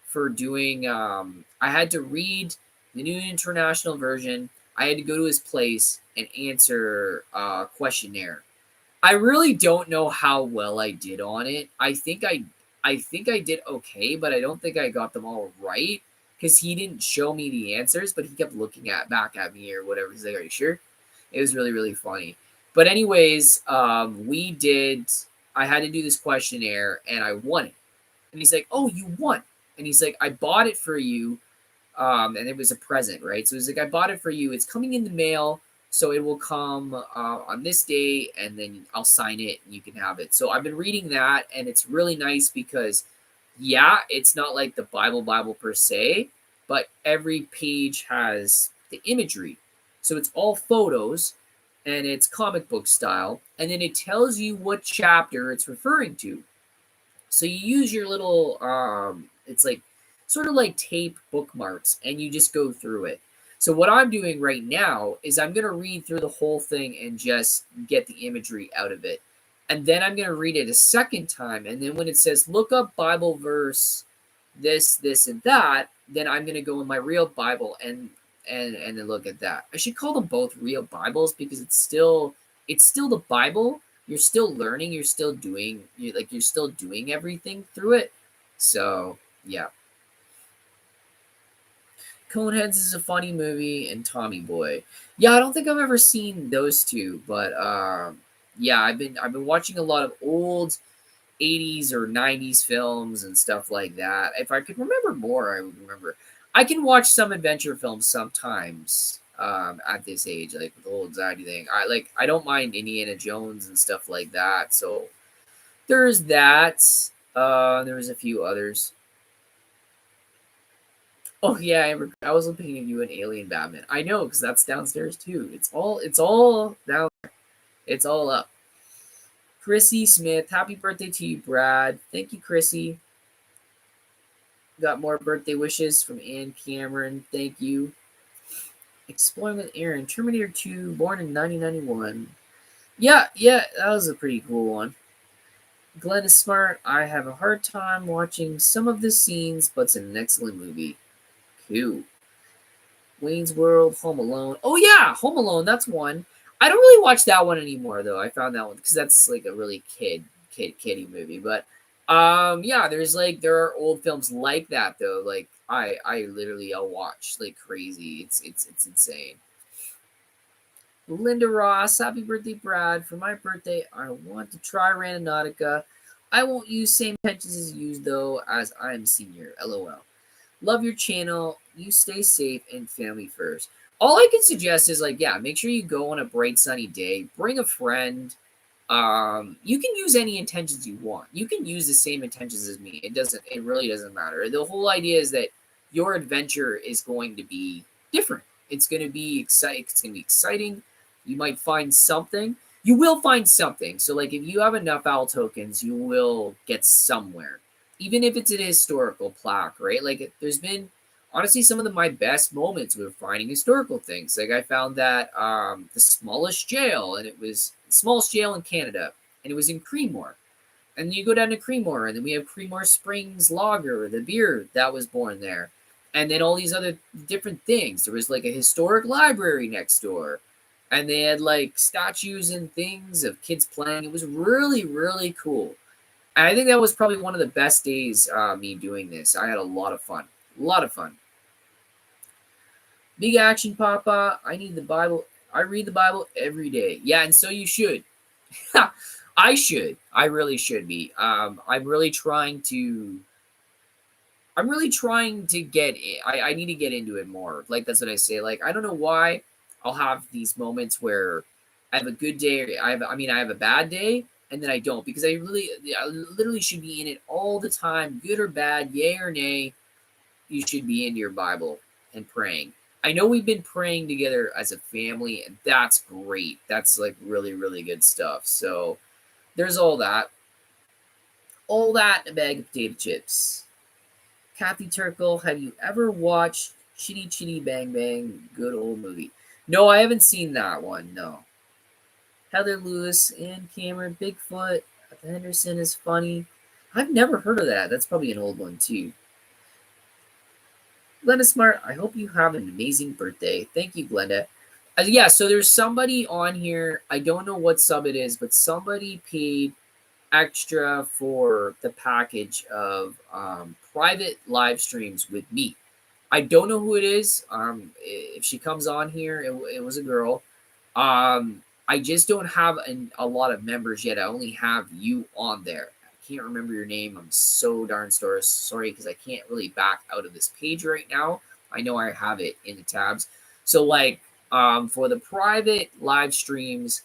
for doing. I had to read the New International Version. I had to go to his place and answer a questionnaire. I really don't know how well I did on it. I think I did okay, but I don't think I got them all right because he didn't show me the answers, but he kept looking at back at me or whatever. He's like, "Are you sure?" It was really really funny. But anyways, we did. I had to do this questionnaire and I won it. And he's like, "Oh, you won!" And he's like, "I bought it for you and it was a present, right? So he's like, I bought it for you. It's coming in the mail, so it will come on this day, and then I'll sign it, and you can have it. So I've been reading that, and it's really nice because, yeah, it's not like the Bible per se, but every page has the imagery. So it's all photos, and it's comic book style, and then it tells you what chapter it's referring to. So you use your little it's like sort of like tape bookmarks and you just go through it. So what I'm doing right now is I'm going to read through the whole thing and just get the imagery out of it. And then I'm going to read it a second time, and then when it says look up Bible verse this and that, then I'm going to go in my real Bible and then look at that. I should call them both real Bibles because it's still the Bible. You're still learning, you're still doing you're still doing everything through it. So yeah. Coneheads is a funny movie, and Tommy Boy. Yeah, I don't think I've ever seen those two, but yeah, I've been watching a lot of old 80s or 90s films and stuff like that. If I could remember more, I would remember. I can watch some adventure films sometimes at this age, like with the whole anxiety thing. I don't mind Indiana Jones and stuff like that. So there's that. There was a few others. Oh yeah, I was looking at you in Alien Batman. I know because that's downstairs too. It's all down. It's all up. Chrissy Smith, happy birthday to you, Brad. Thank you, Chrissy. Got more birthday wishes from Ann Cameron. Thank you. Exploring with Aaron, Terminator 2, born in 1991. Yeah, yeah, that was a pretty cool one. Glenn is smart. I have a hard time watching some of the scenes, but it's an excellent movie. Cool. Wayne's World, Home Alone. Oh yeah, Home Alone. That's one. I don't really watch that one anymore though. I found that one because that's like a really kiddie movie. But yeah, there are old films like that though. Like I literally I'll watch like crazy. It's insane. Linda Ross, happy birthday, Brad. For my birthday, I want to try Randonautica. I won't use same pensions as you though, as I'm senior. LOL. Love your channel. You stay safe and family first. All I can suggest is like, yeah, make sure you go on a bright sunny day. Bring a friend. You can use any intentions you want. You can use the same intentions as me. It really doesn't matter. The whole idea is that your adventure is going to be different. It's going to be exciting. It's going to be exciting. You might find something. You will find something. So like if you have enough owl tokens, you will get somewhere. Even if it's an historical plaque, right? Like there's been honestly some of my best moments were finding historical things. Like I found that the smallest jail, and it was the smallest jail in Canada, and it was in Creemore. And you go down to Creemore, and then we have Creemore Springs Lager, the beer that was born there. And then all these other different things. There was like a historic library next door. And they had like statues and things of kids playing. It was really, really cool. And I think that was probably one of the best days me doing this. I had a lot of fun. A lot of fun. Big action, Papa. I need the Bible. I read the Bible every day. Yeah, and so you should. I should. I really should be. I'm really trying to. I'm really trying to get. I need to get into it more. Like that's what I say. Like I don't know why I'll have these moments where I have a good day. I have a bad day, and then I don't because I literally should be in it all the time, good or bad, yay or nay. You should be into your Bible and praying. I know we've been praying together as a family, and that's great. That's like really, really good stuff. So there's all that. All that in a bag of potato chips. Kathy Turkle, have you ever watched Chitty Chitty Bang Bang? Good old movie. No, I haven't seen that one. No. Heather Lewis and Cameron Bigfoot. Henderson is funny. I've never heard of that. That's probably an old one too. Glenda Smart, I hope you have an amazing birthday. Thank you, Glenda. Yeah, so there's somebody on here. I don't know what sub it is, but somebody paid extra for the package of private live streams with me. I don't know who it is. If she comes on here, it was a girl. I just don't have a lot of members yet. I only have you on there. I can't remember your name. I'm so darn sorry because I can't really back out of this page right now. I know I have it in the tabs. So like for the private live streams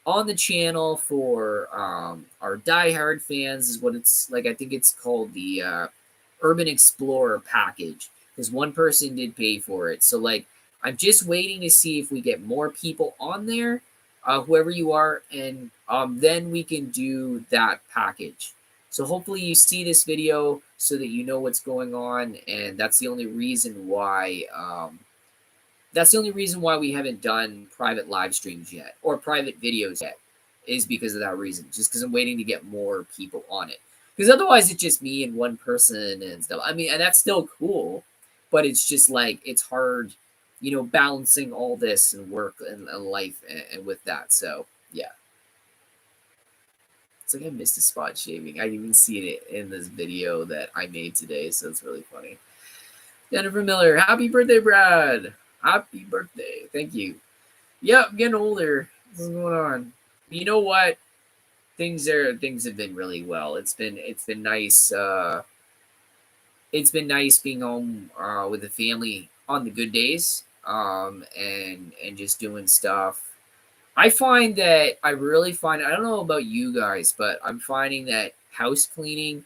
on the channel for our diehard fans is what it's like. I think it's called the Urban Explorer package because one person did pay for it. So like I'm just waiting to see if we get more people on there, whoever you are, and then we can do that package. So hopefully you see this video so that you know what's going on, and that's the only reason why. That's the only reason why we haven't done private live streams yet or private videos yet is because of that reason. Just because I'm waiting to get more people on it. Because otherwise it's just me and one person and stuff. I mean, and that's still cool, but it's just like it's hard, balancing all this and work and life and with that. So yeah, it's like I missed a spot shaving. I didn't even see it in this video that I made today, so it's really funny. Jennifer Miller, happy birthday, Brad. Happy birthday. Thank you. Yep, I'm getting older. What's going on? You know what? Things have been really well. It's been nice. It's been nice being home with the family on the good days. And just doing stuff. I find that I really find I don't know about you guys, but I'm finding that house cleaning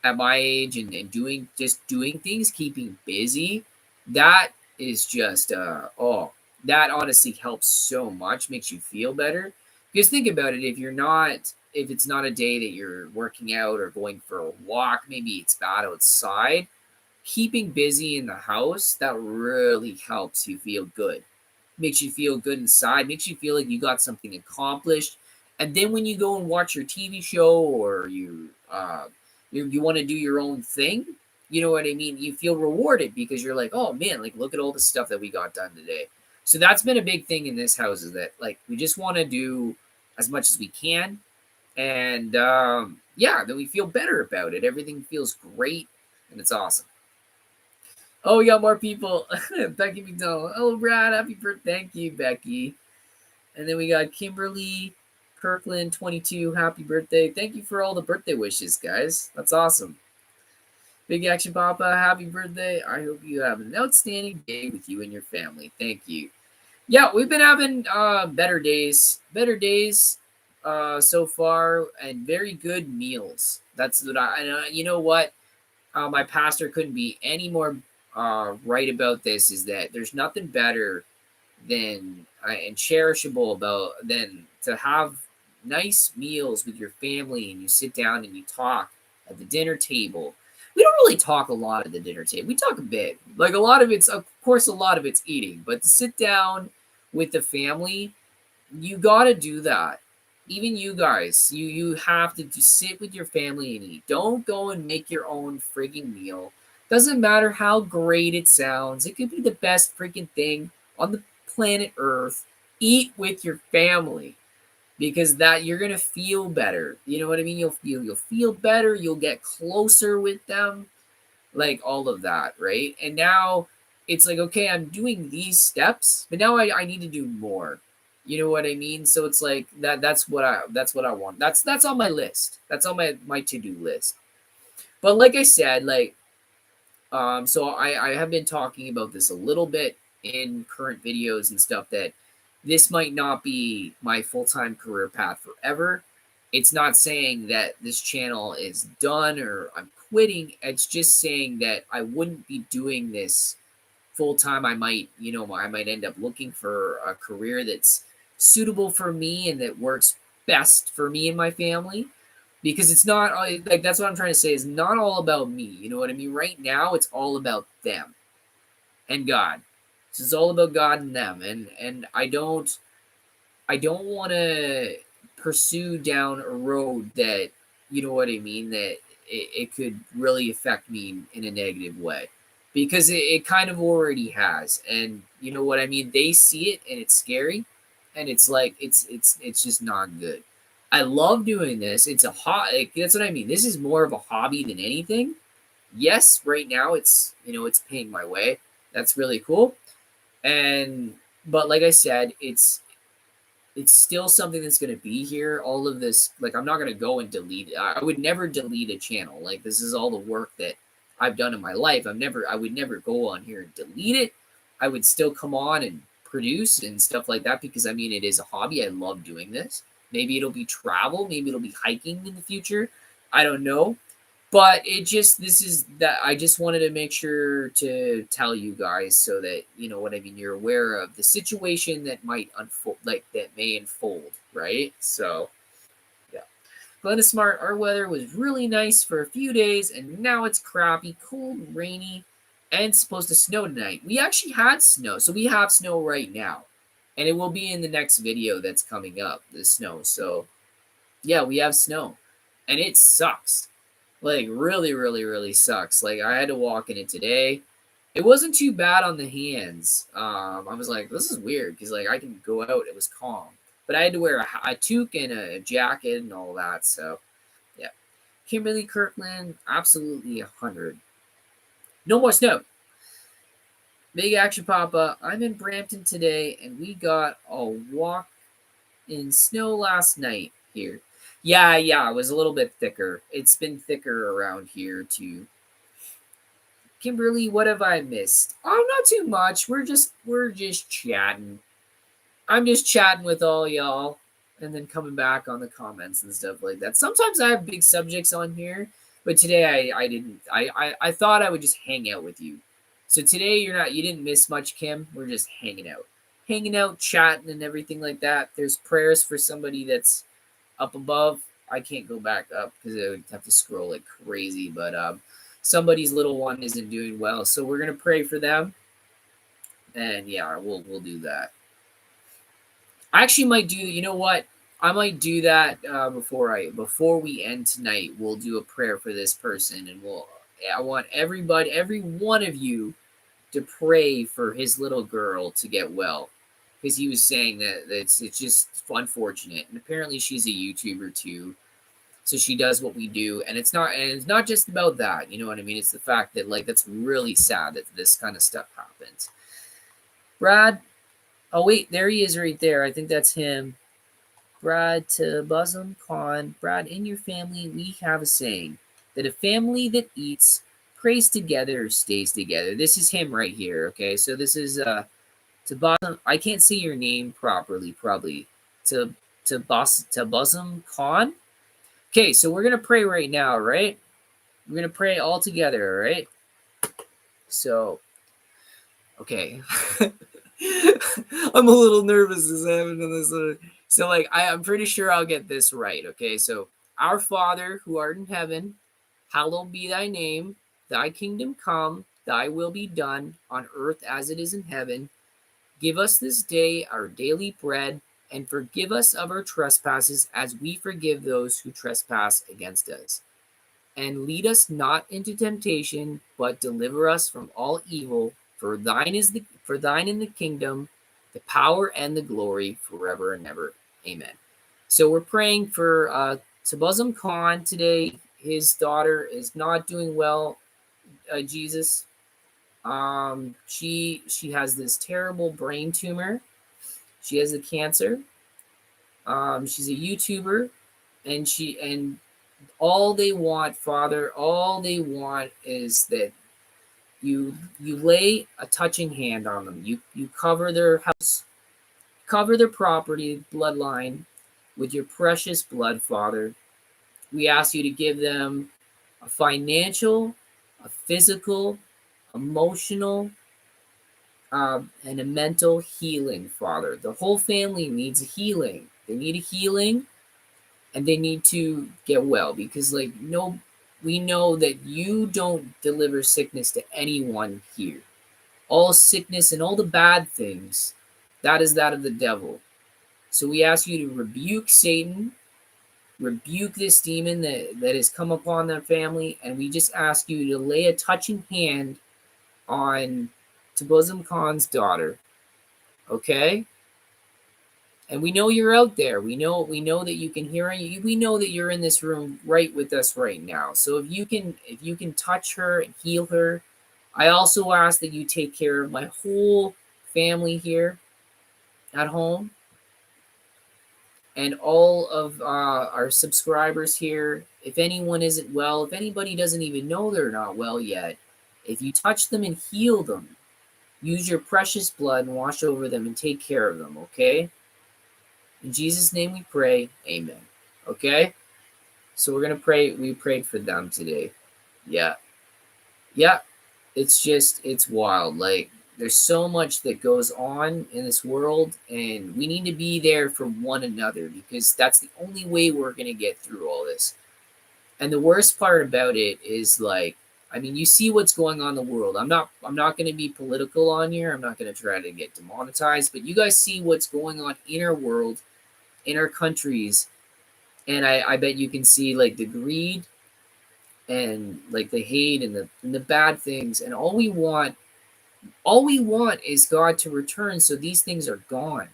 at my age and doing things, keeping busy, that is just that honestly helps so much, makes you feel better. Because think about it, if it's not a day that you're working out or going for a walk, maybe it's bad outside, keeping busy in the house, that really helps you feel good. Makes you feel good inside, makes you feel like you got something accomplished. And then when you go and watch your TV show or you want to do your own thing, you know what I mean? You feel rewarded because you're like, oh man, like look at all the stuff that we got done today. So that's been a big thing in this house is that like we just want to do as much as we can. And yeah, then we feel better about it. Everything feels great and it's awesome. Oh, we got more people. Becky McDonald. Oh, Brad, happy birthday. Thank you, Becky. And then we got Kimberly Kirkland, 22. Happy birthday. Thank you for all the birthday wishes, guys. That's awesome. Big Action Papa, happy birthday. I hope you have an outstanding day with you and your family. Thank you. Yeah, we've been having better days so far, and very good meals. That's what you know what? My pastor couldn't be any more right about this, is that there's nothing better than and cherishable about than to have nice meals with your family and you sit down and you talk at the dinner table. We don't really talk a lot at the dinner table. We talk a bit. Like a lot of it's, of course, a lot of it's eating, but to sit down with the family, you got to do that. Even you guys, you have to just sit with your family and eat. Don't go and make your own frigging meal. Doesn't matter how great it sounds. It could be the best freaking thing on the planet Earth. Eat with your family because that you're gonna feel better. You know what I mean? You'll feel better. You'll get closer with them, like all of that, right? And now it's like, okay, I'm doing these steps, but now I need to do more. You know what I mean? So it's like that's what I want. That's on my list. That's on my to-do list. But like I said, like so I have been talking about this a little bit in current videos and stuff that this might not be my full-time career path forever. It's not saying that this channel is done or I'm quitting. It's just saying that I wouldn't be doing this full time. I might end up looking for a career that's suitable for me and that works best for me and my family because it's not like that's what I'm trying to say is not all about me. You know what I mean? Right now, it's all about them and God. This is all about God and them, and I don't want to pursue down a road that you know what I mean that it could really affect me in a negative way because it kind of already has, and you know what I mean. They see it and it's scary, and it's like it's just not good. I love doing this. It's a like, that's what I mean. This is more of a hobby than anything. Yes, right now it's paying my way. That's really cool, and but like I said, it's still something that's going to be here. All of this, like, I'm not going to go and delete it. I would never delete a channel. Like, this is all the work that I've done in my life. I would never go on here and delete it. I would still come on and produce and stuff like that because, I mean, it is a hobby. I love doing this. Maybe it'll be travel. Maybe it'll be hiking in the future. I don't know. But this is that I just wanted to make sure to tell you guys so that you know what I mean. You're aware of the situation that might unfold, like that may unfold, right? So, yeah. Glenn is smart. Our weather was really nice for a few days, and now it's crappy, cold, rainy, and it's supposed to snow tonight. We actually had snow, so we have snow right now, and it will be in the next video that's coming up. The snow, so yeah, we have snow, and it sucks. Like really, really, really sucks. Like I had to walk in it today. It wasn't too bad on the hands. I was like, this is weird because like I can go out. It was calm, but I had to wear a toque and a jacket and all that. So yeah, Kimberly Kirkland, absolutely 100. No more snow. Big action, Papa. I'm in Brampton today, and we got a walk in snow last night here. Yeah, it was a little bit thicker. It's been thicker around here too. Kimberly, what have I missed? Oh, not too much. We're just chatting. I'm just chatting with all y'all and then coming back on the comments and stuff like that. Sometimes I have big subjects on here, but today I didn't. I thought I would just hang out with you. So today you didn't miss much, Kim. We're just hanging out. Hanging out, chatting and everything like that. There's prayers for somebody that's up above. I can't go back up because I would have to scroll like crazy, but somebody's little one isn't doing well, so we're gonna pray for them, and yeah, we'll do that. I actually might do. You know what? I might do that before we end tonight. We'll do a prayer for this person, and I want everybody, every one of you, to pray for his little girl to get well, because he was saying that it's just unfortunate, and apparently she's a YouTuber too. So she does what we do, and it's not just about that. You know what I mean? It's the fact that like that's really sad that this kind of stuff happens. Brad, oh wait, there he is right there. I think that's him. Brad to Bosom Khan. Brad, in your family, we have a saying that a family that eats prays together stays together. This is him right here. Okay, so this is to Bosom. I can't say your name properly, probably to Bosom Khan. Okay, so we're gonna pray right now, right? We're gonna pray all together, all right? So, okay. I'm a little nervous because I haven't done this. So, like, I'm pretty sure I'll get this right. Okay, so our Father who art in heaven, hallowed be thy name. Thy kingdom come. Thy will be done on earth as it is in heaven. Give us this day our daily bread, and forgive us of our trespasses as we forgive those who trespass against us. And lead us not into temptation, but deliver us from all evil. For thine in the kingdom, the power and the glory forever and ever. Amen. So we're praying for Tabazum Khan today. His daughter is not doing well. Jesus, she has this terrible brain tumor. She has a cancer. She's a YouTuber, and all they want, Father, all they want is that you lay a touching hand on them. You cover their house, cover their property, bloodline with your precious blood, Father. We ask you to give them a financial, a physical, emotional, and a mental healing, Father. The whole family needs a healing. They need a healing, and they need to get well, because like, no, we know that you don't deliver sickness to anyone here. All sickness and all the bad things, that is that of the devil. So we ask you to rebuke Satan, rebuke this demon that has come upon that family, and we just ask you to lay a touching hand on Tabuzum Khan's daughter. Okay? And we know you're out there. We know that you can hear her. We know that you're in this room right with us right now. So if you can touch her and heal her, I also ask that you take care of my whole family here at home, and all of our subscribers here. If anyone isn't well, if anybody doesn't even know they're not well yet, if you touch them and heal them, use your precious blood and wash over them and take care of them, okay? In Jesus' name we pray, amen. Okay? So we're going to pray. We prayed for them today. Yeah. Yeah. It's wild. Like, there's so much that goes on in this world, and we need to be there for one another, because that's the only way we're going to get through all this. And the worst part about it is, like, I mean, you see what's going on in the world. I'm not going to be political on here. I'm not going to try to get demonetized, but you guys see what's going on in our world, in our countries, and I bet you can see, like, the greed and, like, the hate and the bad things, and all we want is God to return so these things are gone,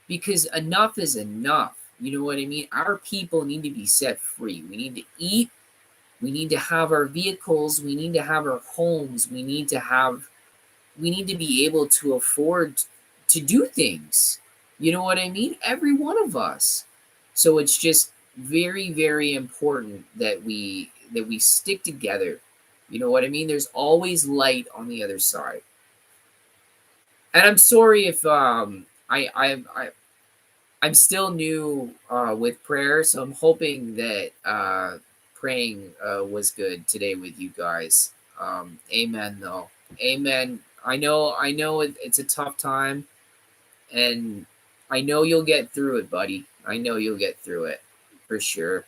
because enough is enough. You know what I mean? Our people need to be set free. We need to eat. We need to have our vehicles. We need to have our homes. We need to be able to afford to do things. You know what I mean? Every one of us. So it's just very, very important that we stick together. You know what I mean? There's always light on the other side. And I'm sorry if I'm still new with prayer, so I'm hoping that praying was good today with you guys. Amen, though. Amen. I know it's a tough time, and I know you'll get through it, buddy. I know you'll get through it for sure.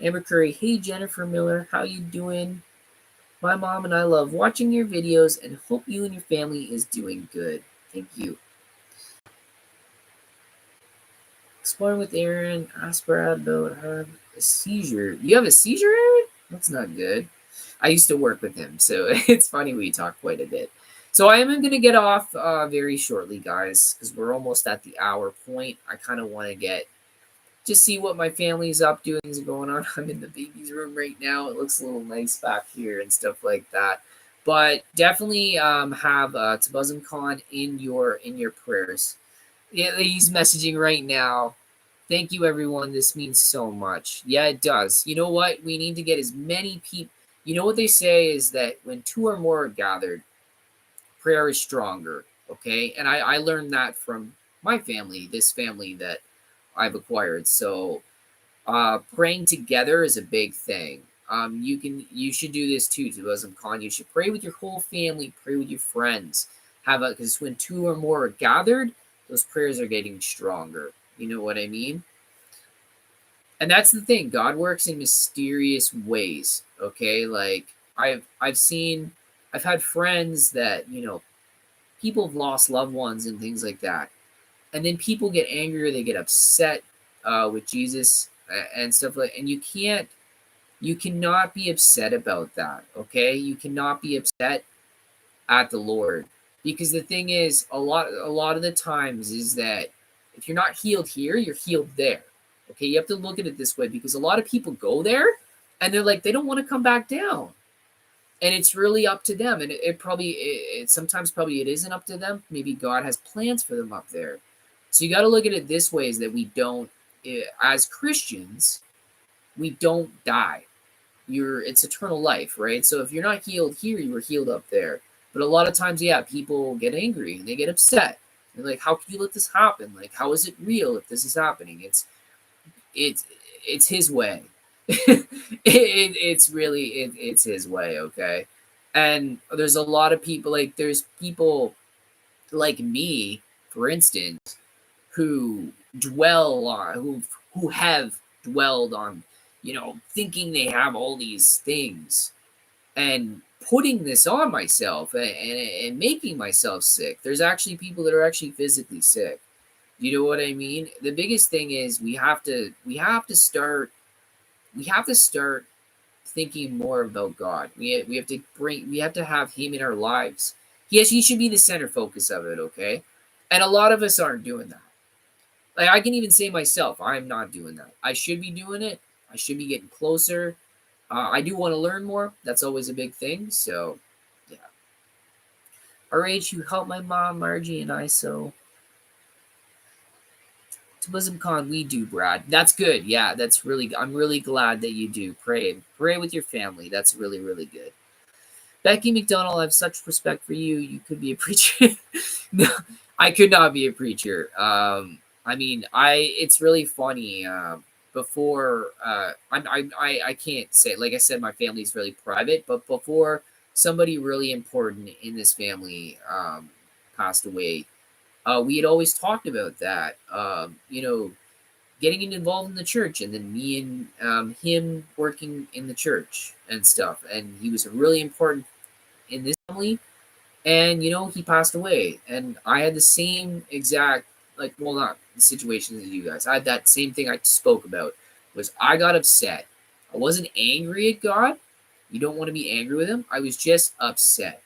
Amber Curry, hey Jennifer Miller, how you doing? My mom and I love watching your videos and hope you and your family is doing good. Thank you. Exploring with Aaron, ask Brad about a seizure. You have a seizure, Aaron? That's not good. I used to work with him, so it's funny we talk quite a bit. So I am going to get off very shortly, guys, because we're almost at the hour point. I kind of want to just see what my family's up doing, is going on. I'm in the baby's room right now. It looks a little nice back here and stuff like that. But definitely have Tabuzum Khan in your prayers. Yeah, he's messaging right now. Thank you, everyone. This means so much. Yeah, it does. You know what? We need to get as many people. You know what they say is that when two or more are gathered, prayer is stronger. Okay, and I learned that from my family, this family that I've acquired. So praying together is a big thing. You should do this too, Tabuzum Khan. You should pray with your whole family. Pray with your friends. have a, because when two or more are gathered, those prayers are getting stronger. You know what I mean? And that's the thing. God works in mysterious ways. Okay, like I've had friends that people have lost loved ones and things like that, and then people get angry or they get upset with Jesus and stuff like. And you cannot be upset about that. Okay, you cannot be upset at the Lord, because the thing is, a lot of the times is that if you're not healed here, you're healed there. Okay, you have to look at it this way, because a lot of people go there and they're like, they don't want to come back down, and it's really up to them. And it probably sometimes probably it isn't up to them. Maybe God has plans for them up there. So you got to look at it this way: is that we don't, as Christians, we don't die. It's eternal life, right? So if you're not healed here, you were healed up there. But a lot of times, yeah, people get angry and they get upset. They're like, how can you let this happen? Like, how is it real if this is happening? It's it's his way. It's really it's his way, okay? And there's a lot of people, like there's people like me, for instance, who dwell on who have dwelled on, thinking they have all these things and putting this on myself, and making myself sick. There's actually people that are actually physically sick. You know what I mean? The biggest thing is we have to start thinking more about God. We have to have him in our lives. Yes, he should be the center focus of it, okay? And a lot of us aren't doing that. Like, I can even say myself, I'm not doing that. I should be doing it. I should be getting closer. I do want to learn more. That's always a big thing. So, yeah. RH, you help my mom, Margie, and I. So, to BoSumCon, we do, Brad. That's good. Yeah, I'm really glad that you do. Pray with your family. That's really, really good. Becky McDonald, I have such respect for you. You could be a preacher. No, I could not be a preacher. I mean, it's really funny. Before, I can't say, like I said, my family's really private, but before somebody really important in this family passed away, we had always talked about that. Getting involved in the church, and then me and him working in the church and stuff. And he was really important in this family. And he passed away, and I had the same exact, like, well, not the situation as you guys. I had that same thing I spoke about. Was I got upset. I wasn't angry at God. You don't want to be angry with him. I was just upset.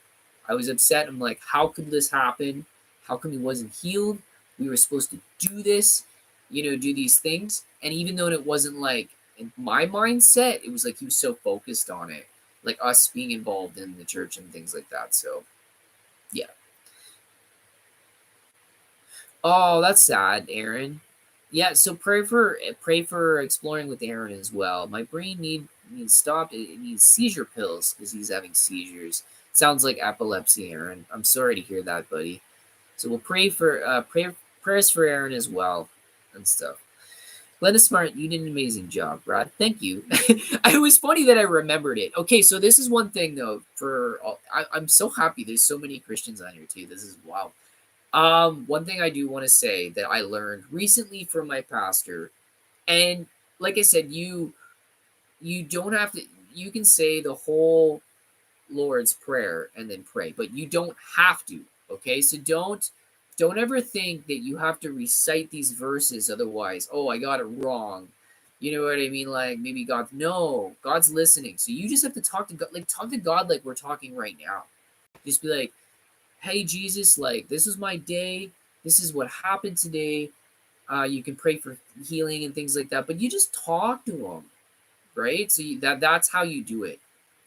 I was upset. I'm like, how could this happen? How come he wasn't healed? We were supposed to do this, do these things. And even though it wasn't like in my mindset, it was like he was so focused on it, like us being involved in the church and things like that. So, yeah. Oh, that's sad, Aaron. Yeah, so pray for exploring with Aaron as well. My brain needs stopped. It needs seizure pills because he's having seizures. Sounds like epilepsy, Aaron. I'm sorry to hear that, buddy. So we'll prayers for Aaron as well and stuff. Glenda Smart, you did an amazing job, Brad. Thank you. It was funny that I remembered it. Okay, so this is one thing though. I'm so happy. There's so many Christians on here too. This is wow. One thing I do want to say that I learned recently from my pastor, and like I said, you don't have to. You can say the whole Lord's Prayer and then pray, but you don't have to. Okay, so don't ever think that you have to recite these verses, otherwise, oh, I got it wrong. You know what I mean? Like maybe God's listening. So you just have to talk to God, like we're talking right now. Just be like, hey Jesus, like this is my day. This is what happened today. You can pray for healing and things like that, but you just talk to him, right? So that's how you do it.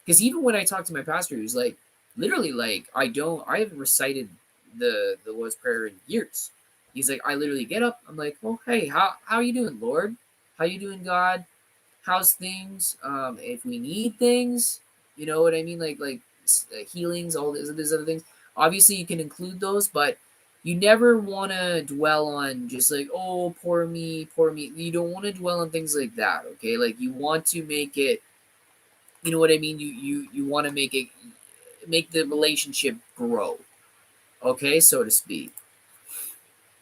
Because even when I talked to my pastor, he was like, literally, like I haven't recited the Lord's Prayer in years. He's like, I literally get up. I'm like, well, hey, how you doing, Lord? How you doing, God? How's things? If we need things, you know what I mean, like healings, all these other things. Obviously, you can include those, but you never want to dwell on just like, oh, poor me, poor me. You don't want to dwell on things like that. Okay, like you want to make it. You know what I mean? You want to make the relationship grow. okay, so to speak.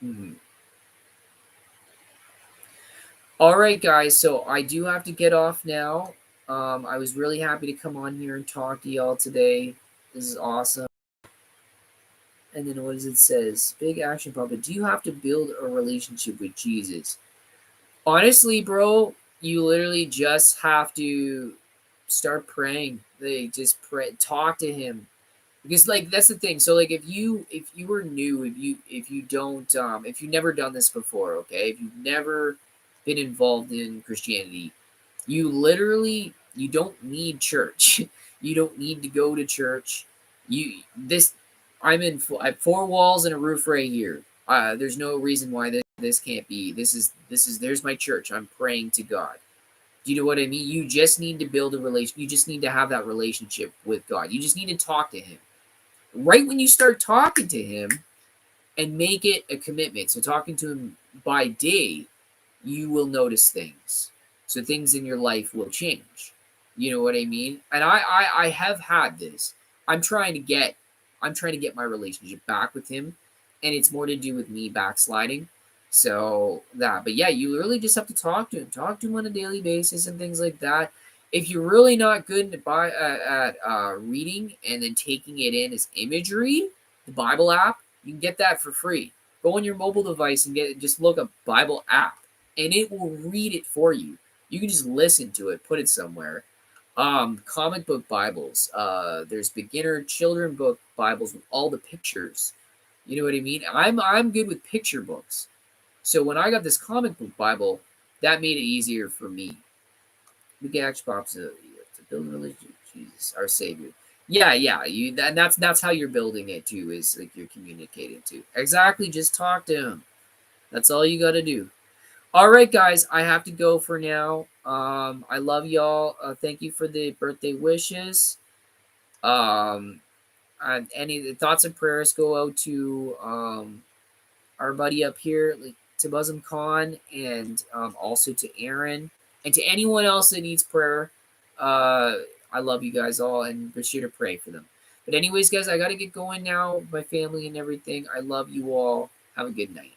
Mhm. All right, guys. So I do have to get off now. I was really happy to come on here and talk to y'all today. This is awesome. And then what does it says? Big action puppet. Do you have to build a relationship with Jesus? Honestly, bro, you literally just have to start praying. Like just pray, talk to him. Because like that's the thing. So like if you were new, if you don't if you've never done this before, okay? If you've never been involved in Christianity, you don't need church. You don't need to go to church. You this I have four walls and a roof right here. There's no reason why this can't be. This is there's my church. I'm praying to God. Do you know what I mean? You just need to build a relation. You just need to have that relationship with God. You just need to talk to him. Right when you start talking to him and make it a commitment. So talking to him by day, you will notice things. So things in your life will change. You know what I mean? And I have had this. I'm trying to get I'm trying to get my relationship back with him, and it's more to do with me backsliding. So that, but yeah, you really just have to talk to him on a daily basis and things like that. If you're really not good at reading and then taking it in as imagery, the Bible app, you can get that for free. Go on your mobile device and just look up Bible app and it will read it for you. You can just listen to it, put it somewhere. Comic book Bibles. There's beginner children book Bibles with all the pictures. You know what I mean? I'm good with picture books. So when I got this comic book Bible, that made it easier for me. Big action pops to build a relationship with Jesus, our Savior. Yeah, yeah. That's how you're building it too. Is like you're communicating to. Exactly. Just talk to him. That's all you got to do. All right, guys, I have to go for now. I love y'all. Thank you for the birthday wishes. Um, and any thoughts and prayers go out to our buddy up here, like to Muslim Khan, and also to Aaron, and to anyone else that needs prayer. Uh, I love you guys all, and be sure to pray for them. But anyways, guys, I gotta get going now. My family and everything. I love you all. Have a good night.